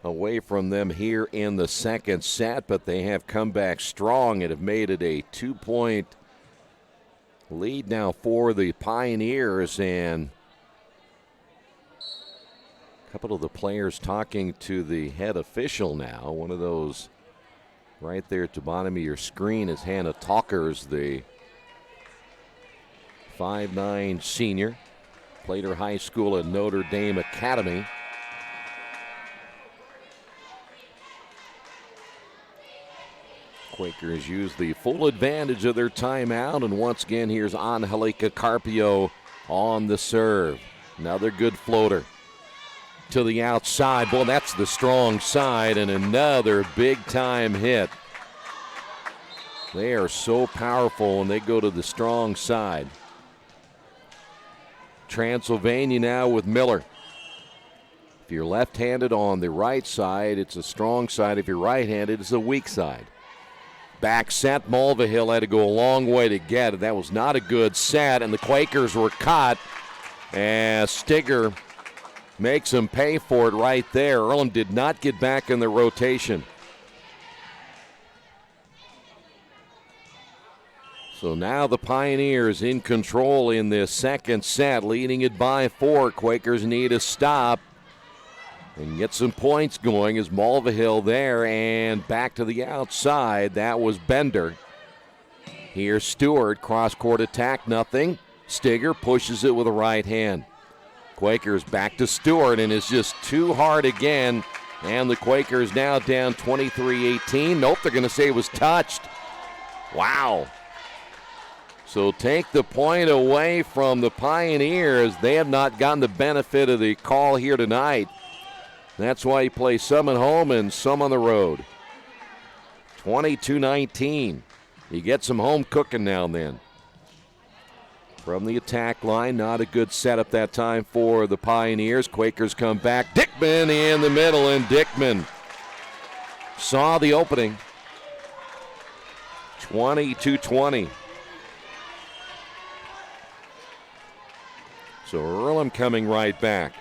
away from them here in the second set, but they have come back strong and have made it a 2-point lead now for the Pioneers. And a couple of the players talking to the head official now. One of those right there at the bottom of your screen is Hannah Talkers, the 5'9" senior. Played her high school at Notre Dame Academy. Quakers use the full advantage of their timeout, and once again, here's Angelica Carpio on the serve. Another good floater to the outside. Boy, that's the strong side, and another big-time hit. They are so powerful when they go to the strong side. Transylvania now with Miller. If you're left-handed on the right side, it's a strong side. If you're right-handed, it's a weak side. Back set, Mulvihill had to go a long way to get it. That was not a good set, and the Quakers were caught as Stigger makes them pay for it right there. Earlham did not get back in the rotation. So now the Pioneers in control in this second set, leading it by 4. Quakers need a stop and get some points going as Mulvihill there and back to the outside. That was Bender. Here's Stewart, cross-court attack, nothing. Stigger pushes it with a right hand. Quakers back to Stewart, and it's just too hard again. And the Quakers now down 23-18. Nope, they're going to say it was touched. Wow. So take the point away from the Pioneers. They have not gotten the benefit of the call here tonight. That's why you play some at home and some on the road. 22-19. You get some home cooking now and then. From the attack line, not a good setup that time for the Pioneers. Quakers come back. Dickman in the middle, and Dickman saw the opening. 22-20. So Earlham coming right back.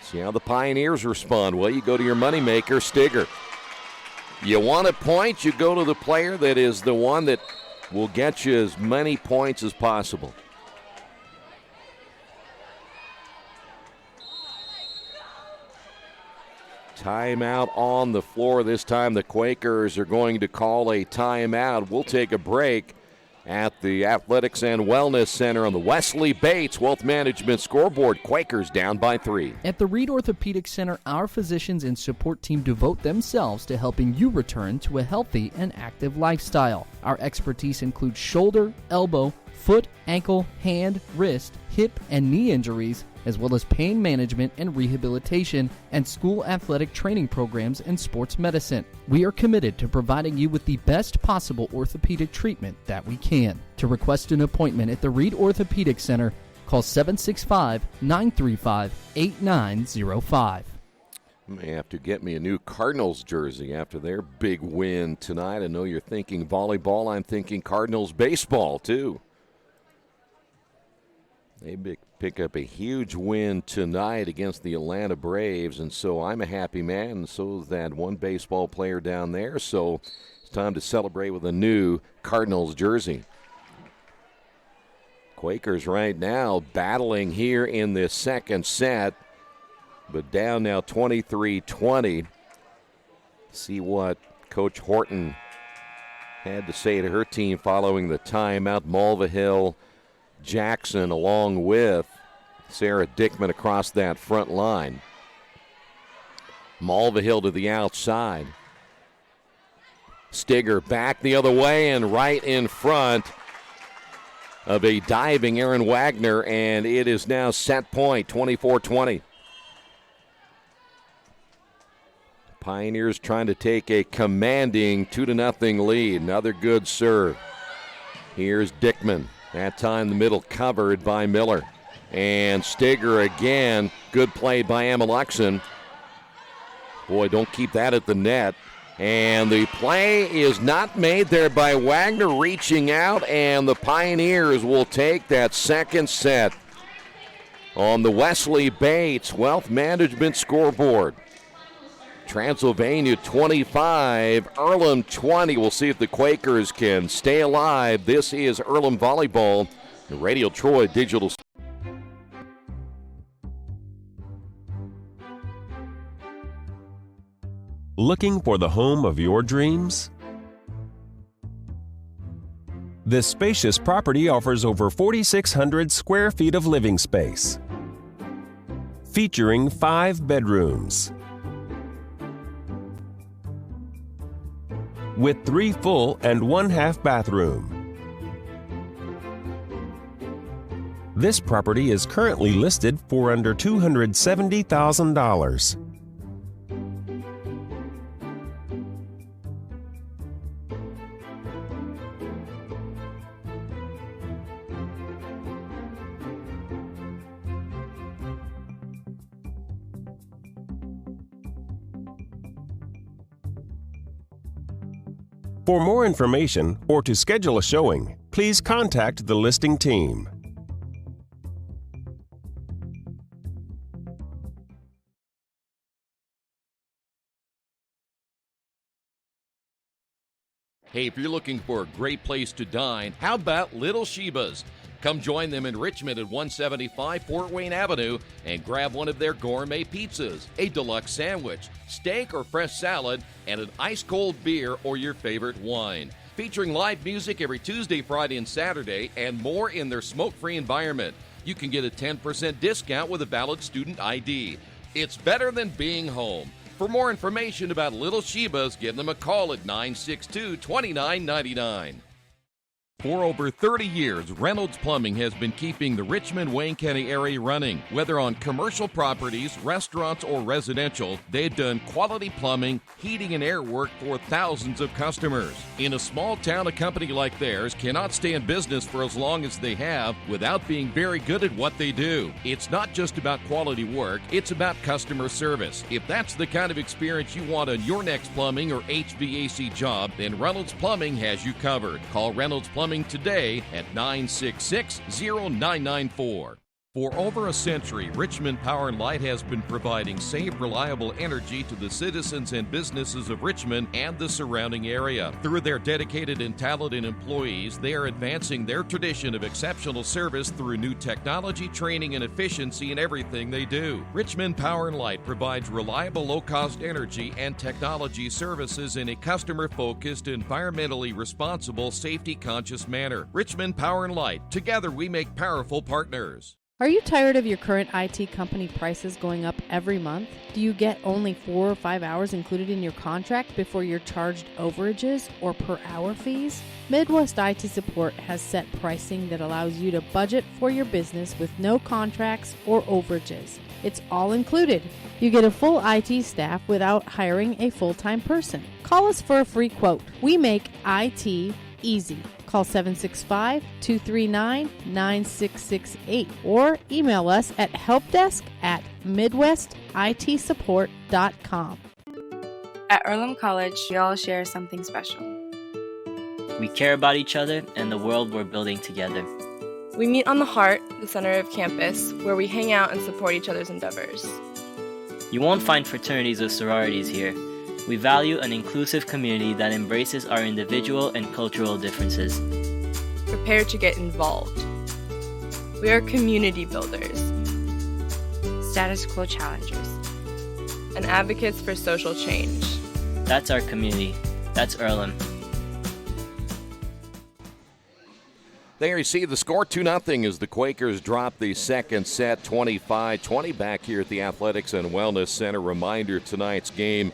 See how the Pioneers respond. Well, you go to your moneymaker, Stigger. You want a point, you go to the player that is the one that will get you as many points as possible. Timeout on the floor. This time the Quakers are going to call a timeout. We'll take a break at the Athletics and Wellness Center on the Wesley Bates Wealth Management scoreboard. Quakers down by 3. At the Reed Orthopedic Center, our physicians and support team devote themselves to helping you return to a healthy and active lifestyle. Our expertise includes shoulder, elbow, foot, ankle, hand, wrist, hip, and knee injuries, as well as pain management and rehabilitation and school athletic training programs and sports medicine. We are committed to providing you with the best possible orthopedic treatment that we can. To request an appointment at the Reed Orthopedic Center, call 765-935-8905. May have to get me a new Cardinals jersey after their big win tonight. I know you're thinking volleyball. I'm thinking Cardinals baseball, too. They pick up a huge win tonight against the Atlanta Braves, and so I'm a happy man, and so is that one baseball player down there. So it's time to celebrate with a new Cardinals jersey. Quakers right now battling here in this second set, but down now 23-20. See what Coach Horton had to say to her team following the timeout. Mulvihill, Jackson along with Sarah Dickman across that front line. Mulvihill to the outside. Stigger back the other way and right in front of a diving Aaron Wagner, and it is now set point, 24-20. Pioneers trying to take a commanding 2-0 lead. Another good serve. Here's Dickman. That time the middle covered by Miller. And Steger again. Good play by Amelexon. Boy, don't keep that at the net. And the play is not made there by Wagner reaching out, and the Pioneers will take that second set on the Wesley Bates Wealth Management scoreboard. Transylvania 25, Earlham 20. We'll see if the Quakers can stay alive. This is Earlham Volleyball, Radio Troy Digital. Looking for the home of your dreams? This spacious property offers over 4,600 square feet of living space, featuring 5 bedrooms, with 3 full and 1 half bathroom. This property is currently listed for under $270,000. For more information or to schedule a showing, please contact the listing team. Hey, if you're looking for a great place to dine, how about Little Sheba's? Come join them in Richmond at 175 Fort Wayne Avenue and grab one of their gourmet pizzas, a deluxe sandwich, steak or fresh salad, and an ice-cold beer or your favorite wine. Featuring live music every Tuesday, Friday, and Saturday, and more in their smoke-free environment. You can get a 10% discount with a valid student ID. It's better than being home. For more information about Little Sheba's, give them a call at 962-2999. For over 30 years, Reynolds Plumbing has been keeping the Richmond-Wayne County area running. Whether on commercial properties, restaurants, or residential, they've done quality plumbing, heating, and air work for thousands of customers. In a small town, a company like theirs cannot stay in business for as long as they have without being very good at what they do. It's not just about quality work, it's about customer service. If that's the kind of experience you want on your next plumbing or HVAC job, then Reynolds Plumbing has you covered. Call Reynolds Plumbing today at 966-0994. For over a century, Richmond Power & Light has been providing safe, reliable energy to the citizens and businesses of Richmond and the surrounding area. Through their dedicated and talented employees, they are advancing their tradition of exceptional service through new technology, training, and efficiency in everything they do. Richmond Power & Light provides reliable, low-cost energy and technology services in a customer-focused, environmentally responsible, safety-conscious manner. Richmond Power & Light. Together we make powerful partners. Are you tired of your current IT company prices going up every month? Do you get only 4 or 5 hours included in your contract before you're charged overages or per hour fees? Midwest IT Support has set pricing that allows you to budget for your business with no contracts or overages. It's all included. You get a full IT staff without hiring a full-time person. Call us for a free quote. We make IT easy. Call 765-239-9668 or email us at helpdesk@midwestitsupport.com. At Earlham College, we all share something special. We care about each other and the world we're building together. We meet on the Heart, the center of campus, where we hang out and support each other's endeavors. You won't find fraternities or sororities here. We value an inclusive community that embraces our individual and cultural differences. Prepare to get involved. We are community builders, status quo challengers, and advocates for social change. That's our community. That's Earlham. There you see the score 2-0 as the Quakers drop the second set 25-20 back here at the Athletics and Wellness Center. Reminder, tonight's game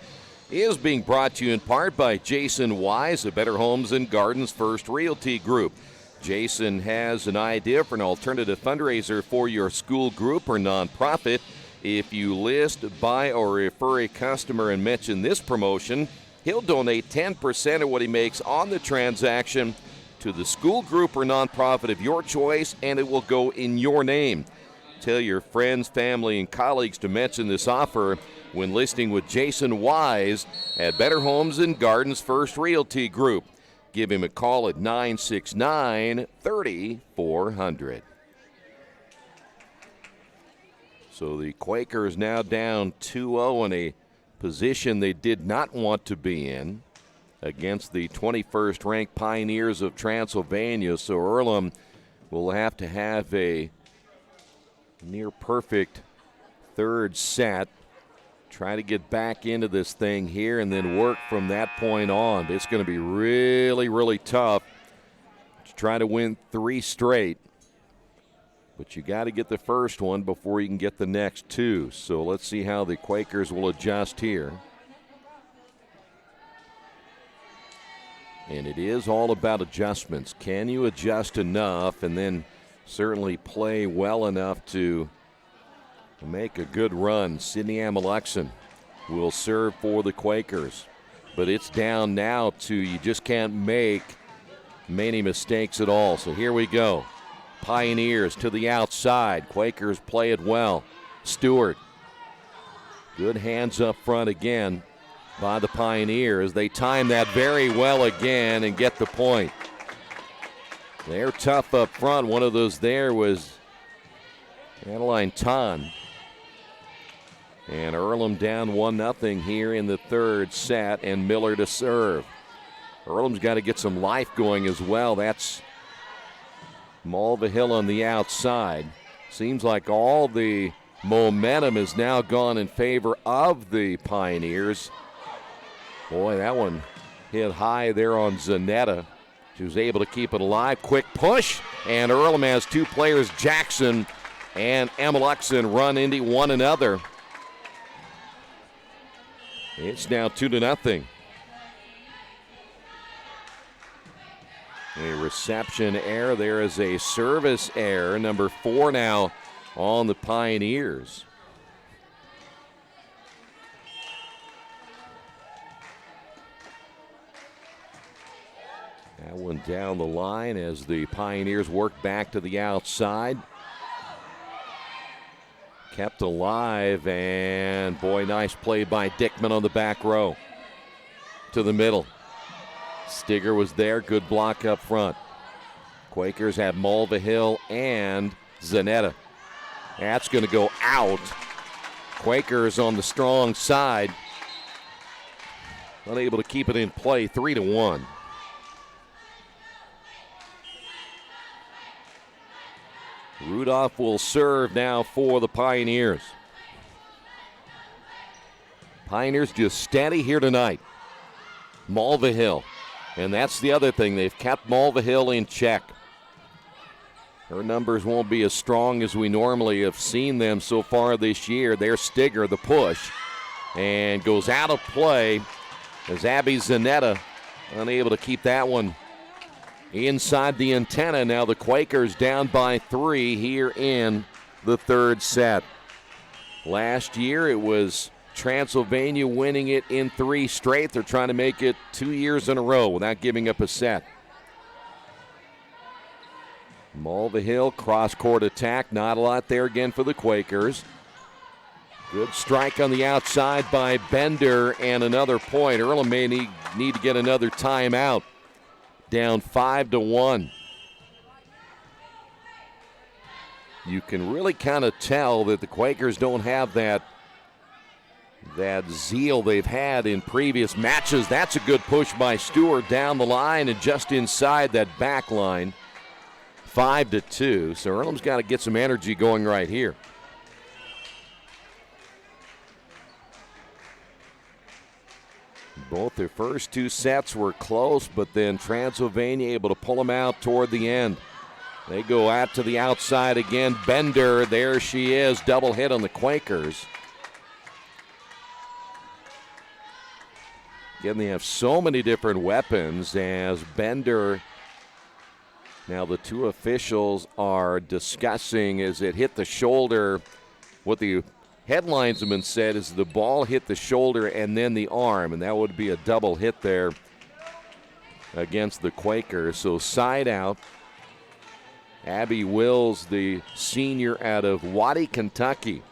is being brought to you in part by Jason Wise of Better Homes and Gardens First Realty Group. Jason has an idea for an alternative fundraiser for your school group or nonprofit. If you list, buy, or refer a customer and mention this promotion, he'll donate 10% of what he makes on the transaction to the school, group, or nonprofit of your choice, and it will go in your name. Tell your friends, family, and colleagues to mention this offer when listing with Jason Wise at Better Homes and Gardens First Realty Group. Give him a call at 969-3400. So the Quakers now down 2-0 in a position they did not want to be in against the 21st ranked Pioneers of Transylvania. So Earlham will have to have a near perfect third set. Try to get back into this thing here and then work from that point on. It's going to be really, really tough to try to win 3 straight. But you got to get the first one before you can get the next 2. So let's see how the Quakers will adjust here. And it is all about adjustments. Can you adjust enough and then certainly play well enough to make a good run? Sydney Amelexon will serve for the Quakers. But it's down now to you just can't make many mistakes at all. So here we go. Pioneers to the outside. Quakers play it well. Stewart. Good hands up front again by the Pioneers. They time that very well again and get the point. They're tough up front. One of those there was Adeline Ton. And Earlham down 1-0 here in the third set, and Miller to serve. Earlham's got to get some life going as well. That's Mulvihill on the outside. Seems like all the momentum has now gone in favor of the Pioneers. Boy, that one hit high there on Zanetta. She was able to keep it alive. Quick push, and Earlham has 2 players, Jackson and Amelexon, run into one another. It's now 2-0. A reception error. There is a service error. Number 4 now on the Pioneers. That one down the line as the Pioneers work back to the outside. Kept alive, and boy, nice play by Dickman on the back row. To the middle. Stigger was there, good block up front. Quakers have Mulvihill and Zanetta. That's going to go out. Quakers on the strong side. Unable to keep it in play, 3-1. Rudolph will serve now for the Pioneers. Pioneers just steady here tonight. Mulvihill. And that's the other thing. They've kept Mulvihill in check. Her numbers won't be as strong as we normally have seen them so far this year. There's Stigger, the push. And goes out of play as Abby Zanetta unable to keep that one inside the antenna. Now the Quakers down by 3 here in the third set. Last year it was Transylvania winning it in 3 straight. They're trying to make it 2 years in a row without giving up a set. Mulvihill, cross-court attack. Not a lot there again for the Quakers. Good strike on the outside by Bender, and another point. Earlham may need to get another timeout. Down 5-1. You can really kind of tell that the Quakers don't have that zeal they've had in previous matches. That's a good push by Stewart down the line and just inside that back line. 5-2. So Earlham's got to get some energy going right here. Both their first 2 sets were close, but then Transylvania able to pull them out toward the end. They go out to the outside again. Bender, there she is, double hit on the Quakers. Again, they have so many different weapons as Bender. Now the 2 officials are discussing as it hit the shoulder what the headlinesman said is the ball hit the shoulder and then the arm, and that would be a double hit there against the Quakers. So side out. Abby Wills, the senior out of Waddy, Kentucky.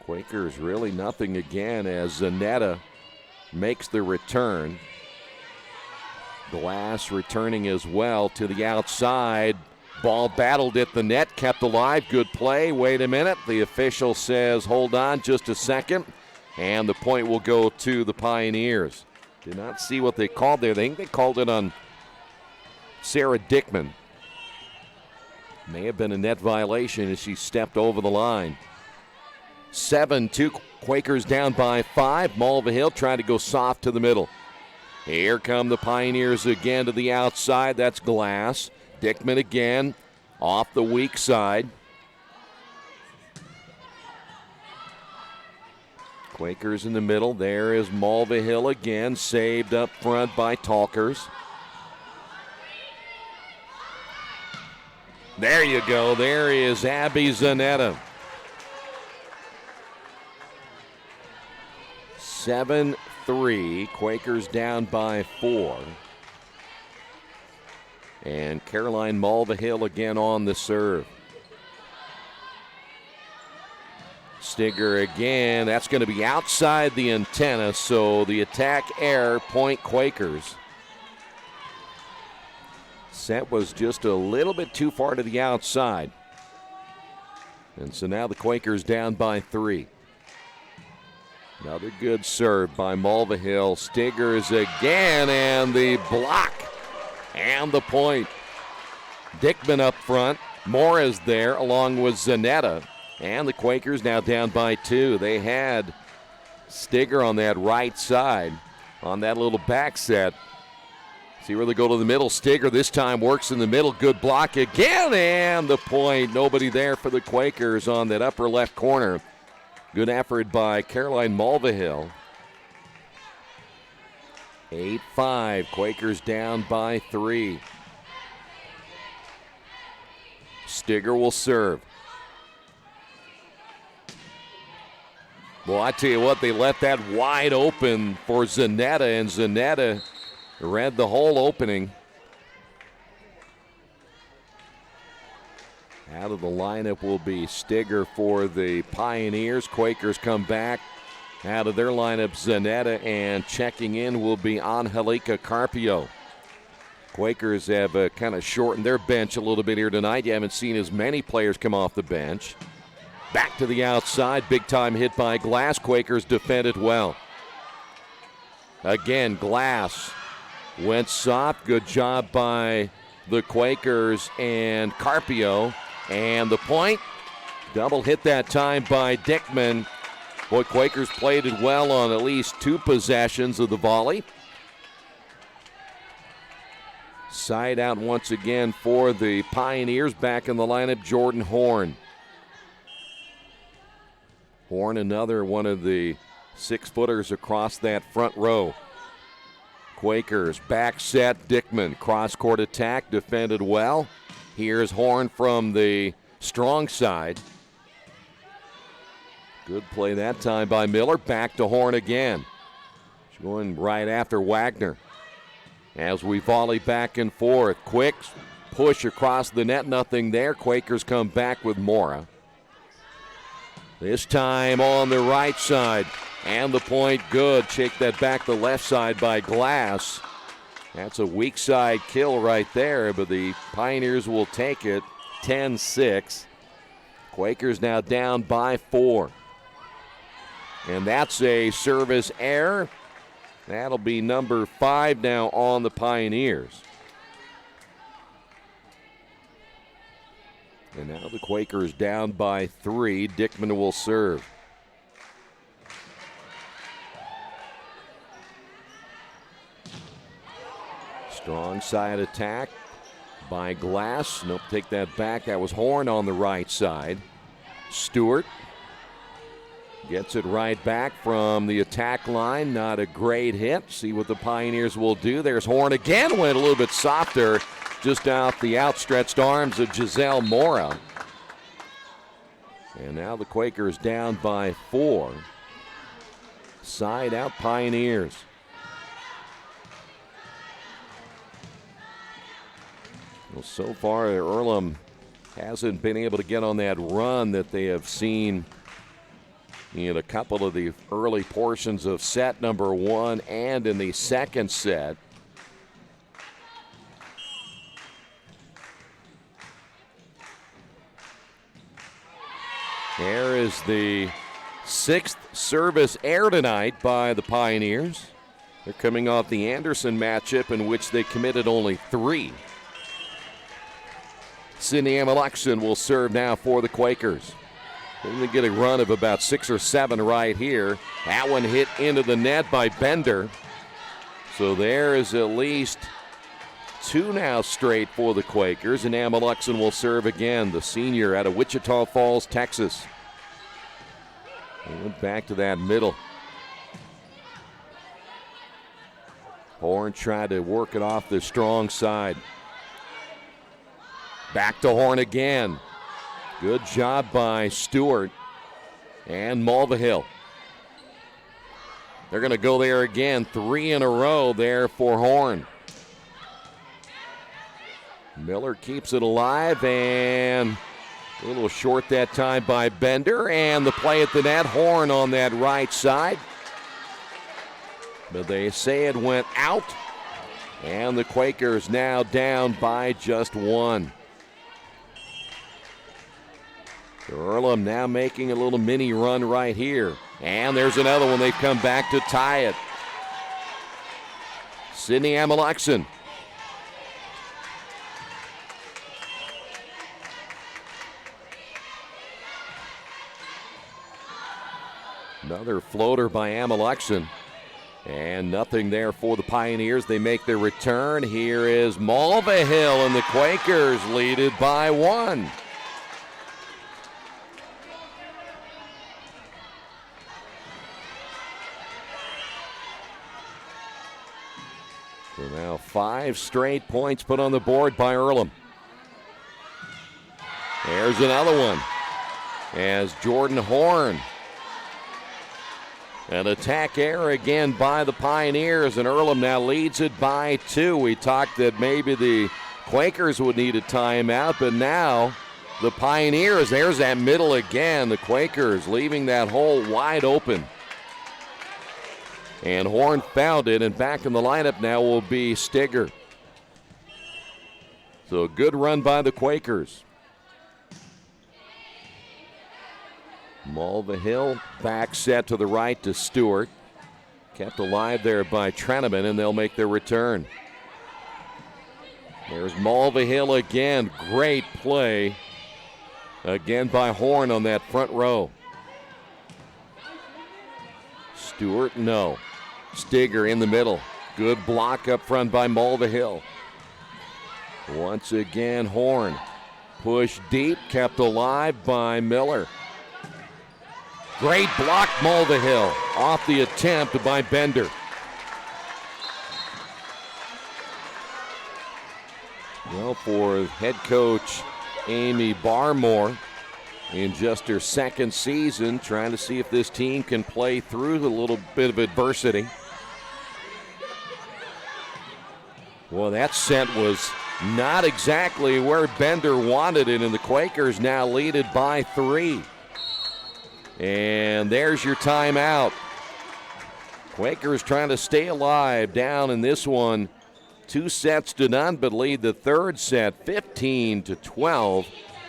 Quakers really nothing again as Zanetta makes the return. Glass returning as well to the outside. Ball battled at the net, kept alive. Good play. Wait a minute. The official says hold on just a second. And the point will go to the Pioneers. Did not see what they called there. They think they called it on Sarah Dickman. May have been a net violation as she stepped over the line. 7-2, Quakers down by 5. Mulvihill trying to go soft to the middle. Here come the Pioneers again to the outside. That's Glass. Dickman again off the weak side. Quakers in the middle. There is Mulvihill again, saved up front by Talkers. There you go. There is Abby Zanetta. 7-3. Quakers down by 4. And Caroline Mulvihill again on the serve. Stigger again. That's going to be outside the antenna, so the attack error, point Quakers. Set was just a little bit too far to the outside. And so now the Quakers down by 3. Another good serve by Mulvihill. Stiggers again, and the block. And the point. Dickman up front. Mora's there along with Zanetta. And the Quakers now down by 2. They had Stigger on that right side on that little back set. See where they go to the middle. Stigger this time works in the middle. Good block again, and the point. Nobody there for the Quakers on that upper left corner. Good effort by Caroline Mulvihill. 8-5. Quakers down by 3. Stigger will serve. Well, I tell you what, they left that wide open for Zanetta, and Zanetta read the whole opening. Out of the lineup will be Stigger for the Pioneers. Quakers come back. Out of their lineup, Zanetta, and checking in will be Angelica Carpio. Quakers have kind of shortened their bench a little bit here tonight. You haven't seen as many players come off the bench. Back to the outside, big time hit by Glass. Quakers defended well. Again, Glass went soft. Good job by the Quakers and Carpio. And the point, double hit that time by Dickman. Boy, Quakers played it well on at least 2 possessions of the volley. Side out once again for the Pioneers. Back in the lineup, Jordan Horn. Horn, another one of the 6-footers across that front row. Quakers back set. Dickman cross-court attack, defended well. Here's Horn from the strong side. Good play that time by Miller. Back to Horn again. She's going right after Wagner. As we volley back and forth. Quick push across the net. Nothing there. Quakers come back with Mora. This time on the right side. And the point good. Shake that back the left side by Glass. That's a weak side kill right there, but the Pioneers will take it. 10-6. Quakers now down by 4. And that's a service error. That'll be number 5 now on the Pioneers. And now the Quakers down by 3. Dickman will serve. Strong side attack by Glass. Nope, take that back. That was Horn on the right side. Stewart gets it right back from the attack line. Not a great hit. See what the Pioneers will do. There's Horn again. Went a little bit softer just out the outstretched arms of Giselle Mora. And now the Quakers down by 4. Side out Pioneers. Well, so far, Earlham hasn't been able to get on that run that they have seen in a couple of the early portions of set number 1 and in the second set. There is the 6th service air tonight by the Pioneers. They're coming off the Anderson matchup in which they committed only 3. Sydney Amelexon will serve now for the Quakers. They're going to get a run of about 6 or 7 right here. That one hit into the net by Bender. So there is at least 2 now straight for the Quakers, and Amelexon will serve again, the senior out of Wichita Falls, Texas. They went back to that middle. Horn tried to work it off the strong side. Back to Horn again. Good job by Stewart and Mulvihill. They're going to go there again. 3 in a row there for Horn. Miller keeps it alive, and a little short that time by Bender, and the play at the net. Horn on that right side. But they say it went out, and the Quakers now down by just 1. Earlham now making a little mini run right here. And there's another one. They've come back to tie it. Sydney Amelexon. Another floater by Amelexon. And nothing there for the Pioneers. They make their return. Here is Mulvihill, and the Quakers lead it by 1. So now 5 straight points put on the board by Earlham. There's another one as Jordan Horn. An attack error again by the Pioneers, and Earlham now leads it by 2. We talked that maybe the Quakers would need a timeout, but now the Pioneers, there's that middle again. The Quakers leaving that hole wide open. And Horn found it, and back in the lineup now will be Stigger. So a good run by the Quakers. Mulvihill back set to the right to Stewart. Kept alive there by Treneman, and they'll make their return. There's Mulvihill again. Great play again by Horn on that front row. Stewart, no. Stigger in the middle. Good block up front by Mulvihill. Once again, Horn. Push deep, kept alive by Miller. Great block, Mulvihill. Off the attempt by Bender. Well, for head coach Amy Barmore, in just her second season, trying to see if this team can play through a little bit of adversity. Well, that set was not exactly where Bender wanted it, and the Quakers now lead it by 3. And there's your timeout. Quakers trying to stay alive down in this one. 2 sets to none, but lead the third set 15-12.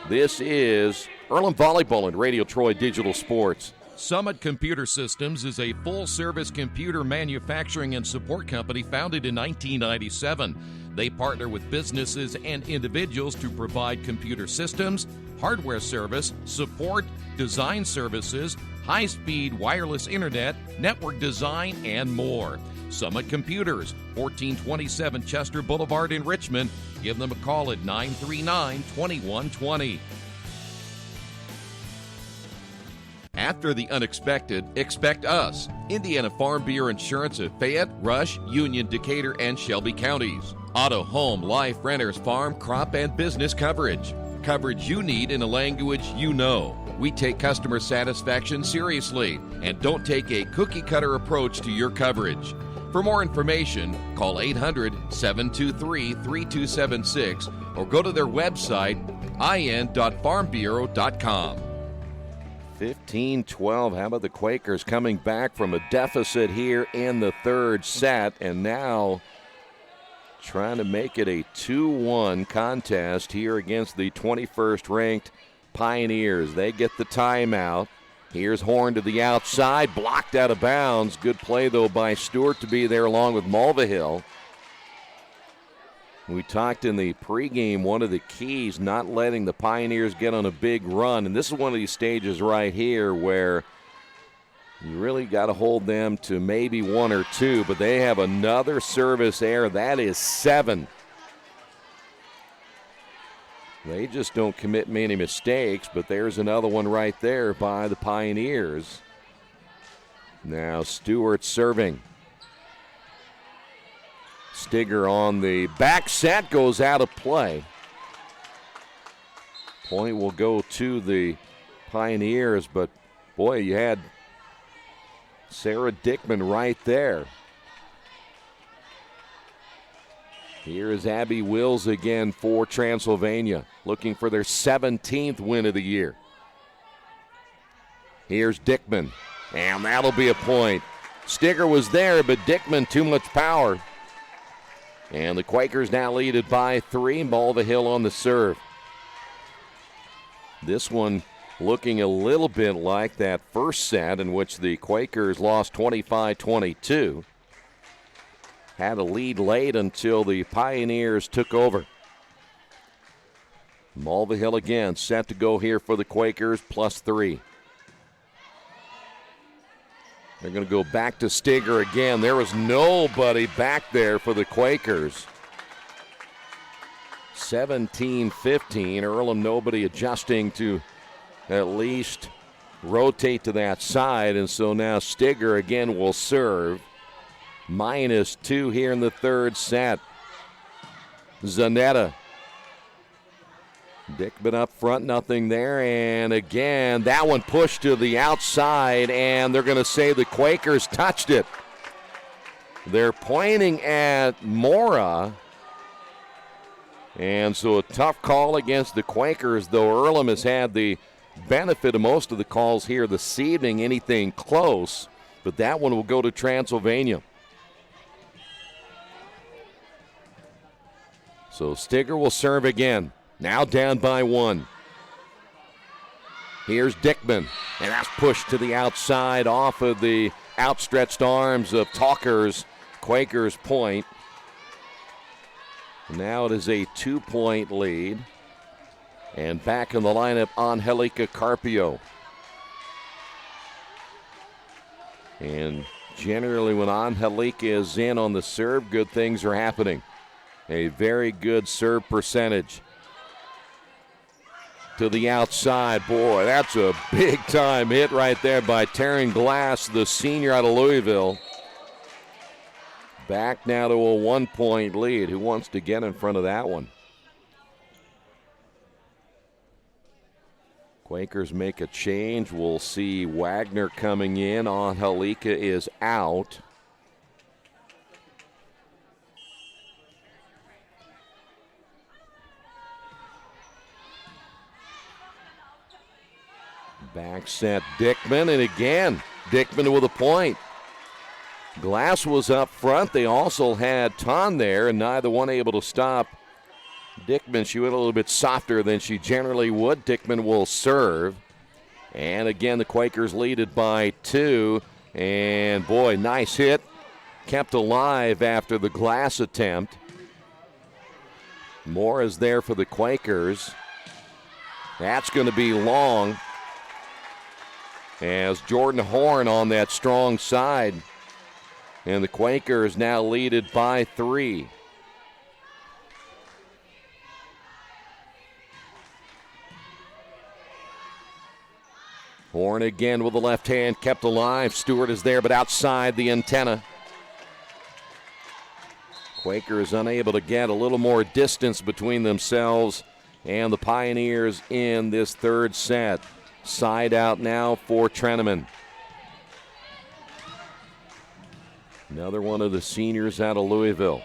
This is Earlham Volleyball and Radio Troy Digital Sports. Summit Computer Systems is a full-service computer manufacturing and support company founded in 1997. They partner with businesses and individuals to provide computer systems, hardware service, support, design services, high-speed wireless internet, network design, and more. Summit Computers, 1427 Chester Boulevard in Richmond. Give them a call at 939-2120. After the unexpected, expect us. Indiana Farm Bureau Insurance of Fayette, Rush, Union, Decatur, and Shelby counties. Auto, home, life, renters, farm, crop, and business coverage. Coverage you need in a language you know. We take customer satisfaction seriously and don't take a cookie-cutter approach to your coverage. For more information, call 800-723-3276 or go to their website, in.farmbureau.com. 15-12. How about the Quakers coming back from a deficit here in the third set, and now trying to make it a 2-1 contest here against the 21st-ranked Pioneers. They get the timeout. Here's Horn to the outside, blocked out of bounds. Good play, though, by Stewart to be there along with Mulvihill. We talked in the pregame, one of the keys, not letting the Pioneers get on a big run. And this is one of these stages right here where you really got to hold them to maybe 1 or 2, but they have another service error. That is 7. They just don't commit many mistakes, but there's another one right there by the Pioneers. Now Stewart serving. Stigger on the back set, goes out of play. Point will go to the Pioneers, but boy, you had Sarah Dickman right there. Here is Abby Wills again for Transylvania, looking for their 17th win of the year. Here's Dickman, and that'll be a point. Stigger was there, but Dickman too much power. And the Quakers now lead it by 3. Mulvihill on the serve. This one looking a little bit like that first set in which the Quakers lost 25-22. Had a lead late until the Pioneers took over. Mulvihill again set to go here for the Quakers, +3. They're going to go back to Stigger again. There was nobody back there for the Quakers. 17-15. Earlham, nobody adjusting to at least rotate to that side. And so now Stigger again will serve. -2 here in the third set. Zanetta. Dickman up front, nothing there. And again, that one pushed to the outside, and they're going to say the Quakers touched it. They're pointing at Mora. And so a tough call against the Quakers, though Earlham has had the benefit of most of the calls here this evening, anything close. But that one will go to Transylvania. So Stigger will serve again. Now down by 1. Here's Dickman, and that's pushed to the outside off of the outstretched arms of Talker's Quakers point. Now it is a 2-point lead. And back in the lineup, Angelica Carpio. And generally when Angelica is in on the serve, good things are happening. A very good serve percentage. To the outside. Boy, that's a big-time hit right there by Taryn Glass, the senior out of Louisville. Back now to a 1-point lead. Who wants to get in front of that one? Quakers make a change. We'll see Wagner coming in. Angelica is out. Back set Dickman, and again, Dickman with a point. Glass was up front. They also had Ton there, and neither one able to stop Dickman. She went a little bit softer than she generally would. Dickman will serve. And again, the Quakers lead it by 2. And boy, nice hit. Kept alive after the Glass attempt. Moore is there for the Quakers. That's going to be long. As Jordan Horn on that strong side. And the Quakers now lead it by 3. Horn again with the left hand, kept alive. Stewart is there, but outside the antenna. Quakers unable to get a little more distance between themselves and the Pioneers in this third set. Side out now for Trenneman. Another one of the seniors out of Louisville.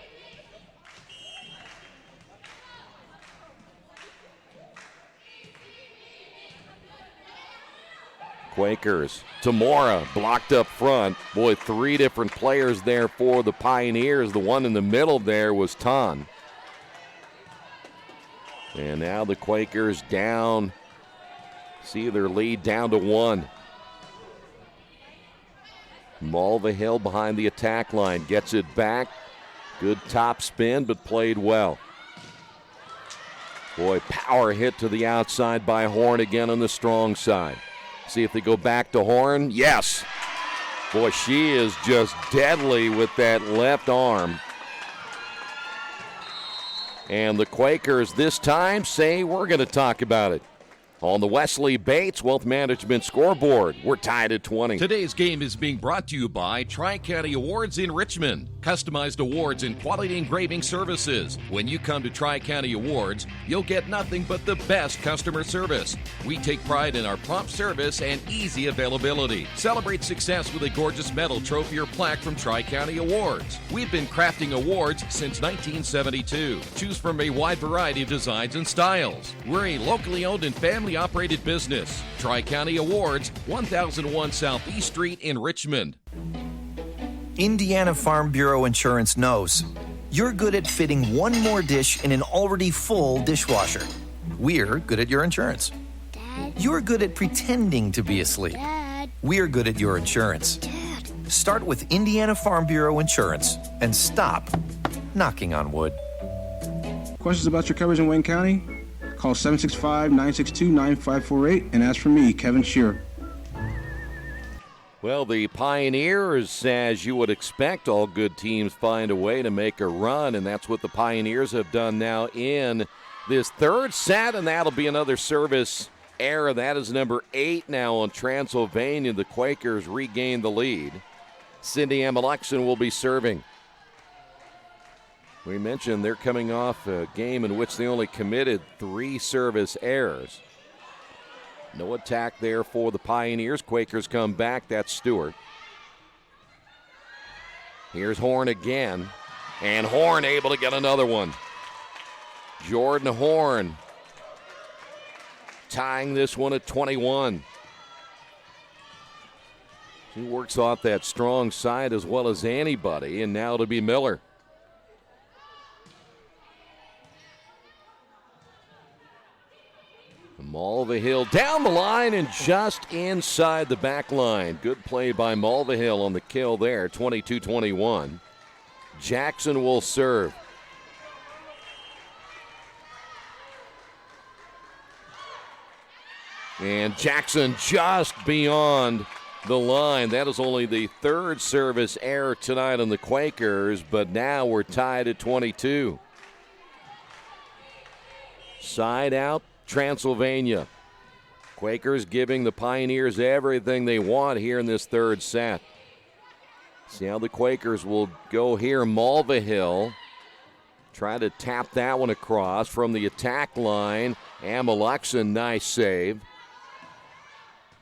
Quakers. Tamora blocked up front. Boy, 3 different players there for the Pioneers. The one in the middle there was Ton. And now the Quakers down. See their lead down to 1. Mulvihill behind the attack line. Gets it back. Good top spin, but played well. Boy, power hit to the outside by Horn again on the strong side. See if they go back to Horn. Yes. Boy, she is just deadly with that left arm. And the Quakers this time say we're going to talk about it. On the Wesley Bates Wealth Management scoreboard, we're tied at 20. Today's game is being brought to you by Tri-County Awards in Richmond. Customized awards and quality engraving services. When you come to Tri-County Awards, you'll get nothing but the best customer service. We take pride in our prompt service and easy availability. Celebrate success with a gorgeous medal, trophy, or plaque from Tri-County Awards. We've been crafting awards since 1972. Choose from a wide variety of designs and styles. We're a locally owned and family-operated business. Tri-County Awards, 1001 Southeast Street in Richmond. Indiana Farm Bureau Insurance knows you're good at fitting one more dish in an already full dishwasher. We're good at your insurance. Dad. You're good at pretending to be asleep. Dad. We're good at your insurance. Dad. Start with Indiana Farm Bureau Insurance and stop knocking on wood. Questions about your coverage in Wayne County? Call 765-962-9548 and ask for me, Kevin Shearer. Well, the Pioneers, as you would expect, all good teams find a way to make a run, and that's what the Pioneers have done now in this third set, and that'll be another service error. That is number 8 now on Transylvania. The Quakers regain the lead. Cindy Amelexon will be serving. We mentioned they're coming off a game in which they only committed 3 service errors. No attack there for the Pioneers. Quakers come back. That's Stewart. Here's Horn again. And Horn able to get another one. Jordan Horn tying this one at 21. She works off that strong side as well as anybody. And now to be Miller. Mulvihill down the line and just inside the back line. Good play by Mulvihill on the kill there, 22-21. Jackson will serve. And Jackson just beyond the line. That is only the 3rd service error tonight on the Quakers, but now we're tied at 22. Side out. Transylvania. Quakers giving the Pioneers everything they want here in this 3rd set. See how the Quakers will go here. Mulvihill try to tap that one across from the attack line. Amelexon, nice save.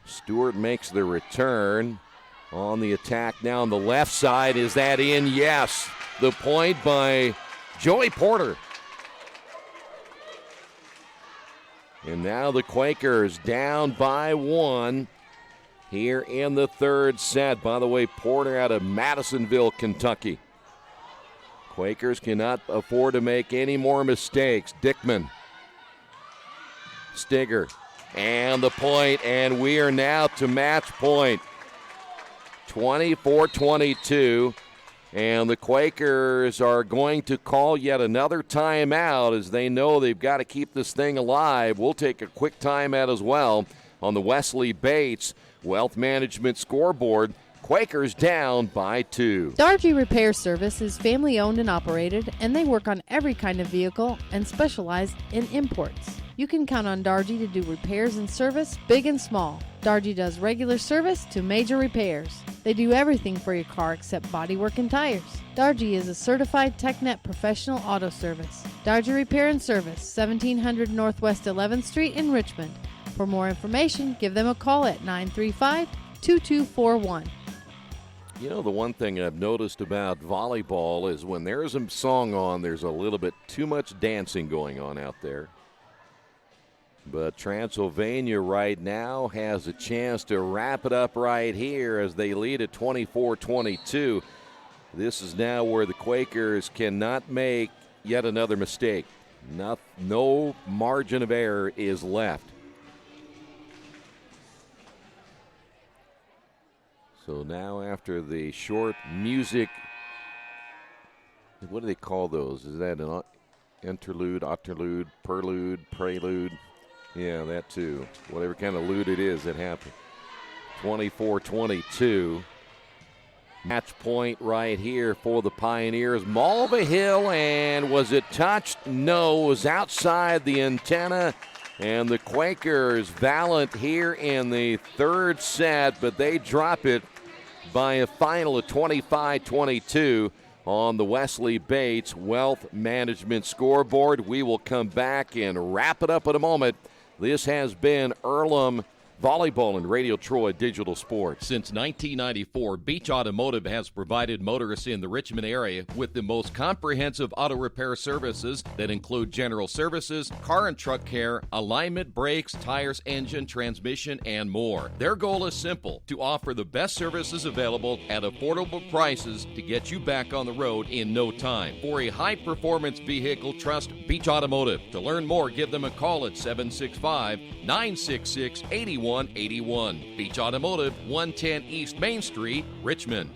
Stewart makes the return on the attack now on the left side. Is that in? Yes. The point by Joey Porter. And now the Quakers down by 1 here in the 3rd set. By the way, Porter out of Madisonville, Kentucky. Quakers cannot afford to make any more mistakes. Dickman. Stigger. And the point, and we are now to match point. 24-22. And the Quakers are going to call yet another timeout as they know they've got to keep this thing alive. We'll take a quick timeout as well on the Wesley Bates Wealth Management scoreboard. Quakers down by 2. Dargy Repair Service is family owned and operated, and they work on every kind of vehicle and specialize in imports. You can count on Dargy to do repairs and service, big and small. Dargy does regular service to major repairs. They do everything for your car except bodywork and tires. Dargy is a certified TechNet professional auto service. Dargy Repair and Service, 1700 Northwest 11th Street in Richmond. For more information, give them a call at 935-2241. You know, the one thing I've noticed about volleyball is when there's a song on, there's a little bit too much dancing going on out there. But Transylvania right now has a chance to wrap it up right here as they lead at 24-22. This is now where the Quakers cannot make yet another mistake. No margin of error is left. So now after the short music, what do they call those? Is that an interlude, prelude? Yeah, that too. Whatever kind of lude it is that happened. 24-22. Match point right here for the Pioneers. Malva Hill, and was it touched? No, it was outside the antenna. And the Quakers valiant here in the third set, but they drop it by a final of 25-22 on the Wesley Bates Wealth Management scoreboard. We will come back and wrap it up in a moment. This has been Earlham Volleyball and Radio Troy Digital Sports. Since 1994, Beach Automotive has provided motorists in the Richmond area with the most comprehensive auto repair services that include general services, car and truck care, alignment, brakes, tires, engine, transmission, and more. Their goal is simple: to offer the best services available at affordable prices to get you back on the road in no time. For a high-performance vehicle, trust Beach Automotive. To learn more, give them a call at 765-966-8181. Beach Automotive, 110 East Main Street, Richmond.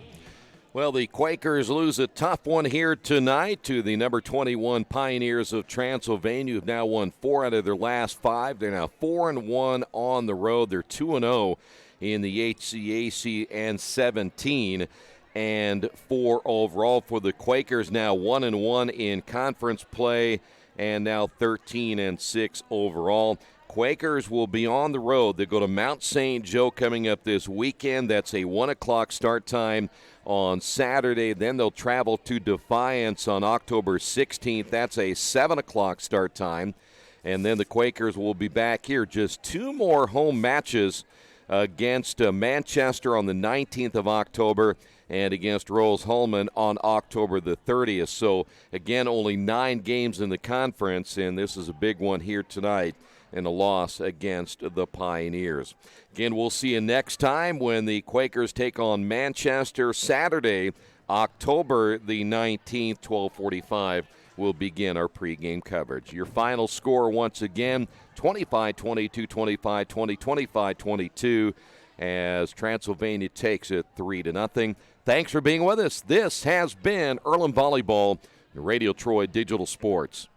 Well, the Quakers lose a tough one here tonight to the number 21 Pioneers of Transylvania, who've now won 4 out of their last 5. They're now 4-1 on the road. They're 2-0 in the HCAC and 17 and 4 overall for the Quakers. Now 1-1 in conference play and now 13-6 overall. Quakers will be on the road. They go to Mount St. Joe coming up this weekend. That's a 1 o'clock start time on Saturday. Then they'll travel to Defiance on October 16th. That's a 7 o'clock start time. And then the Quakers will be back here. Just 2 more home matches against Manchester on the 19th of October and against Rose-Hulman on October the 30th. So, again, only 9 games in the conference, and this is a big one here tonight in a loss against the Pioneers. Again, we'll see you next time when the Quakers take on Manchester. Saturday, October the 19th, 12:45, we'll begin our pregame coverage. Your final score once again, 25-22, 25-20, 25-22, as Transylvania takes it 3-0. Thanks for being with us. This has been Earlham Volleyball, Radio Troy Digital Sports.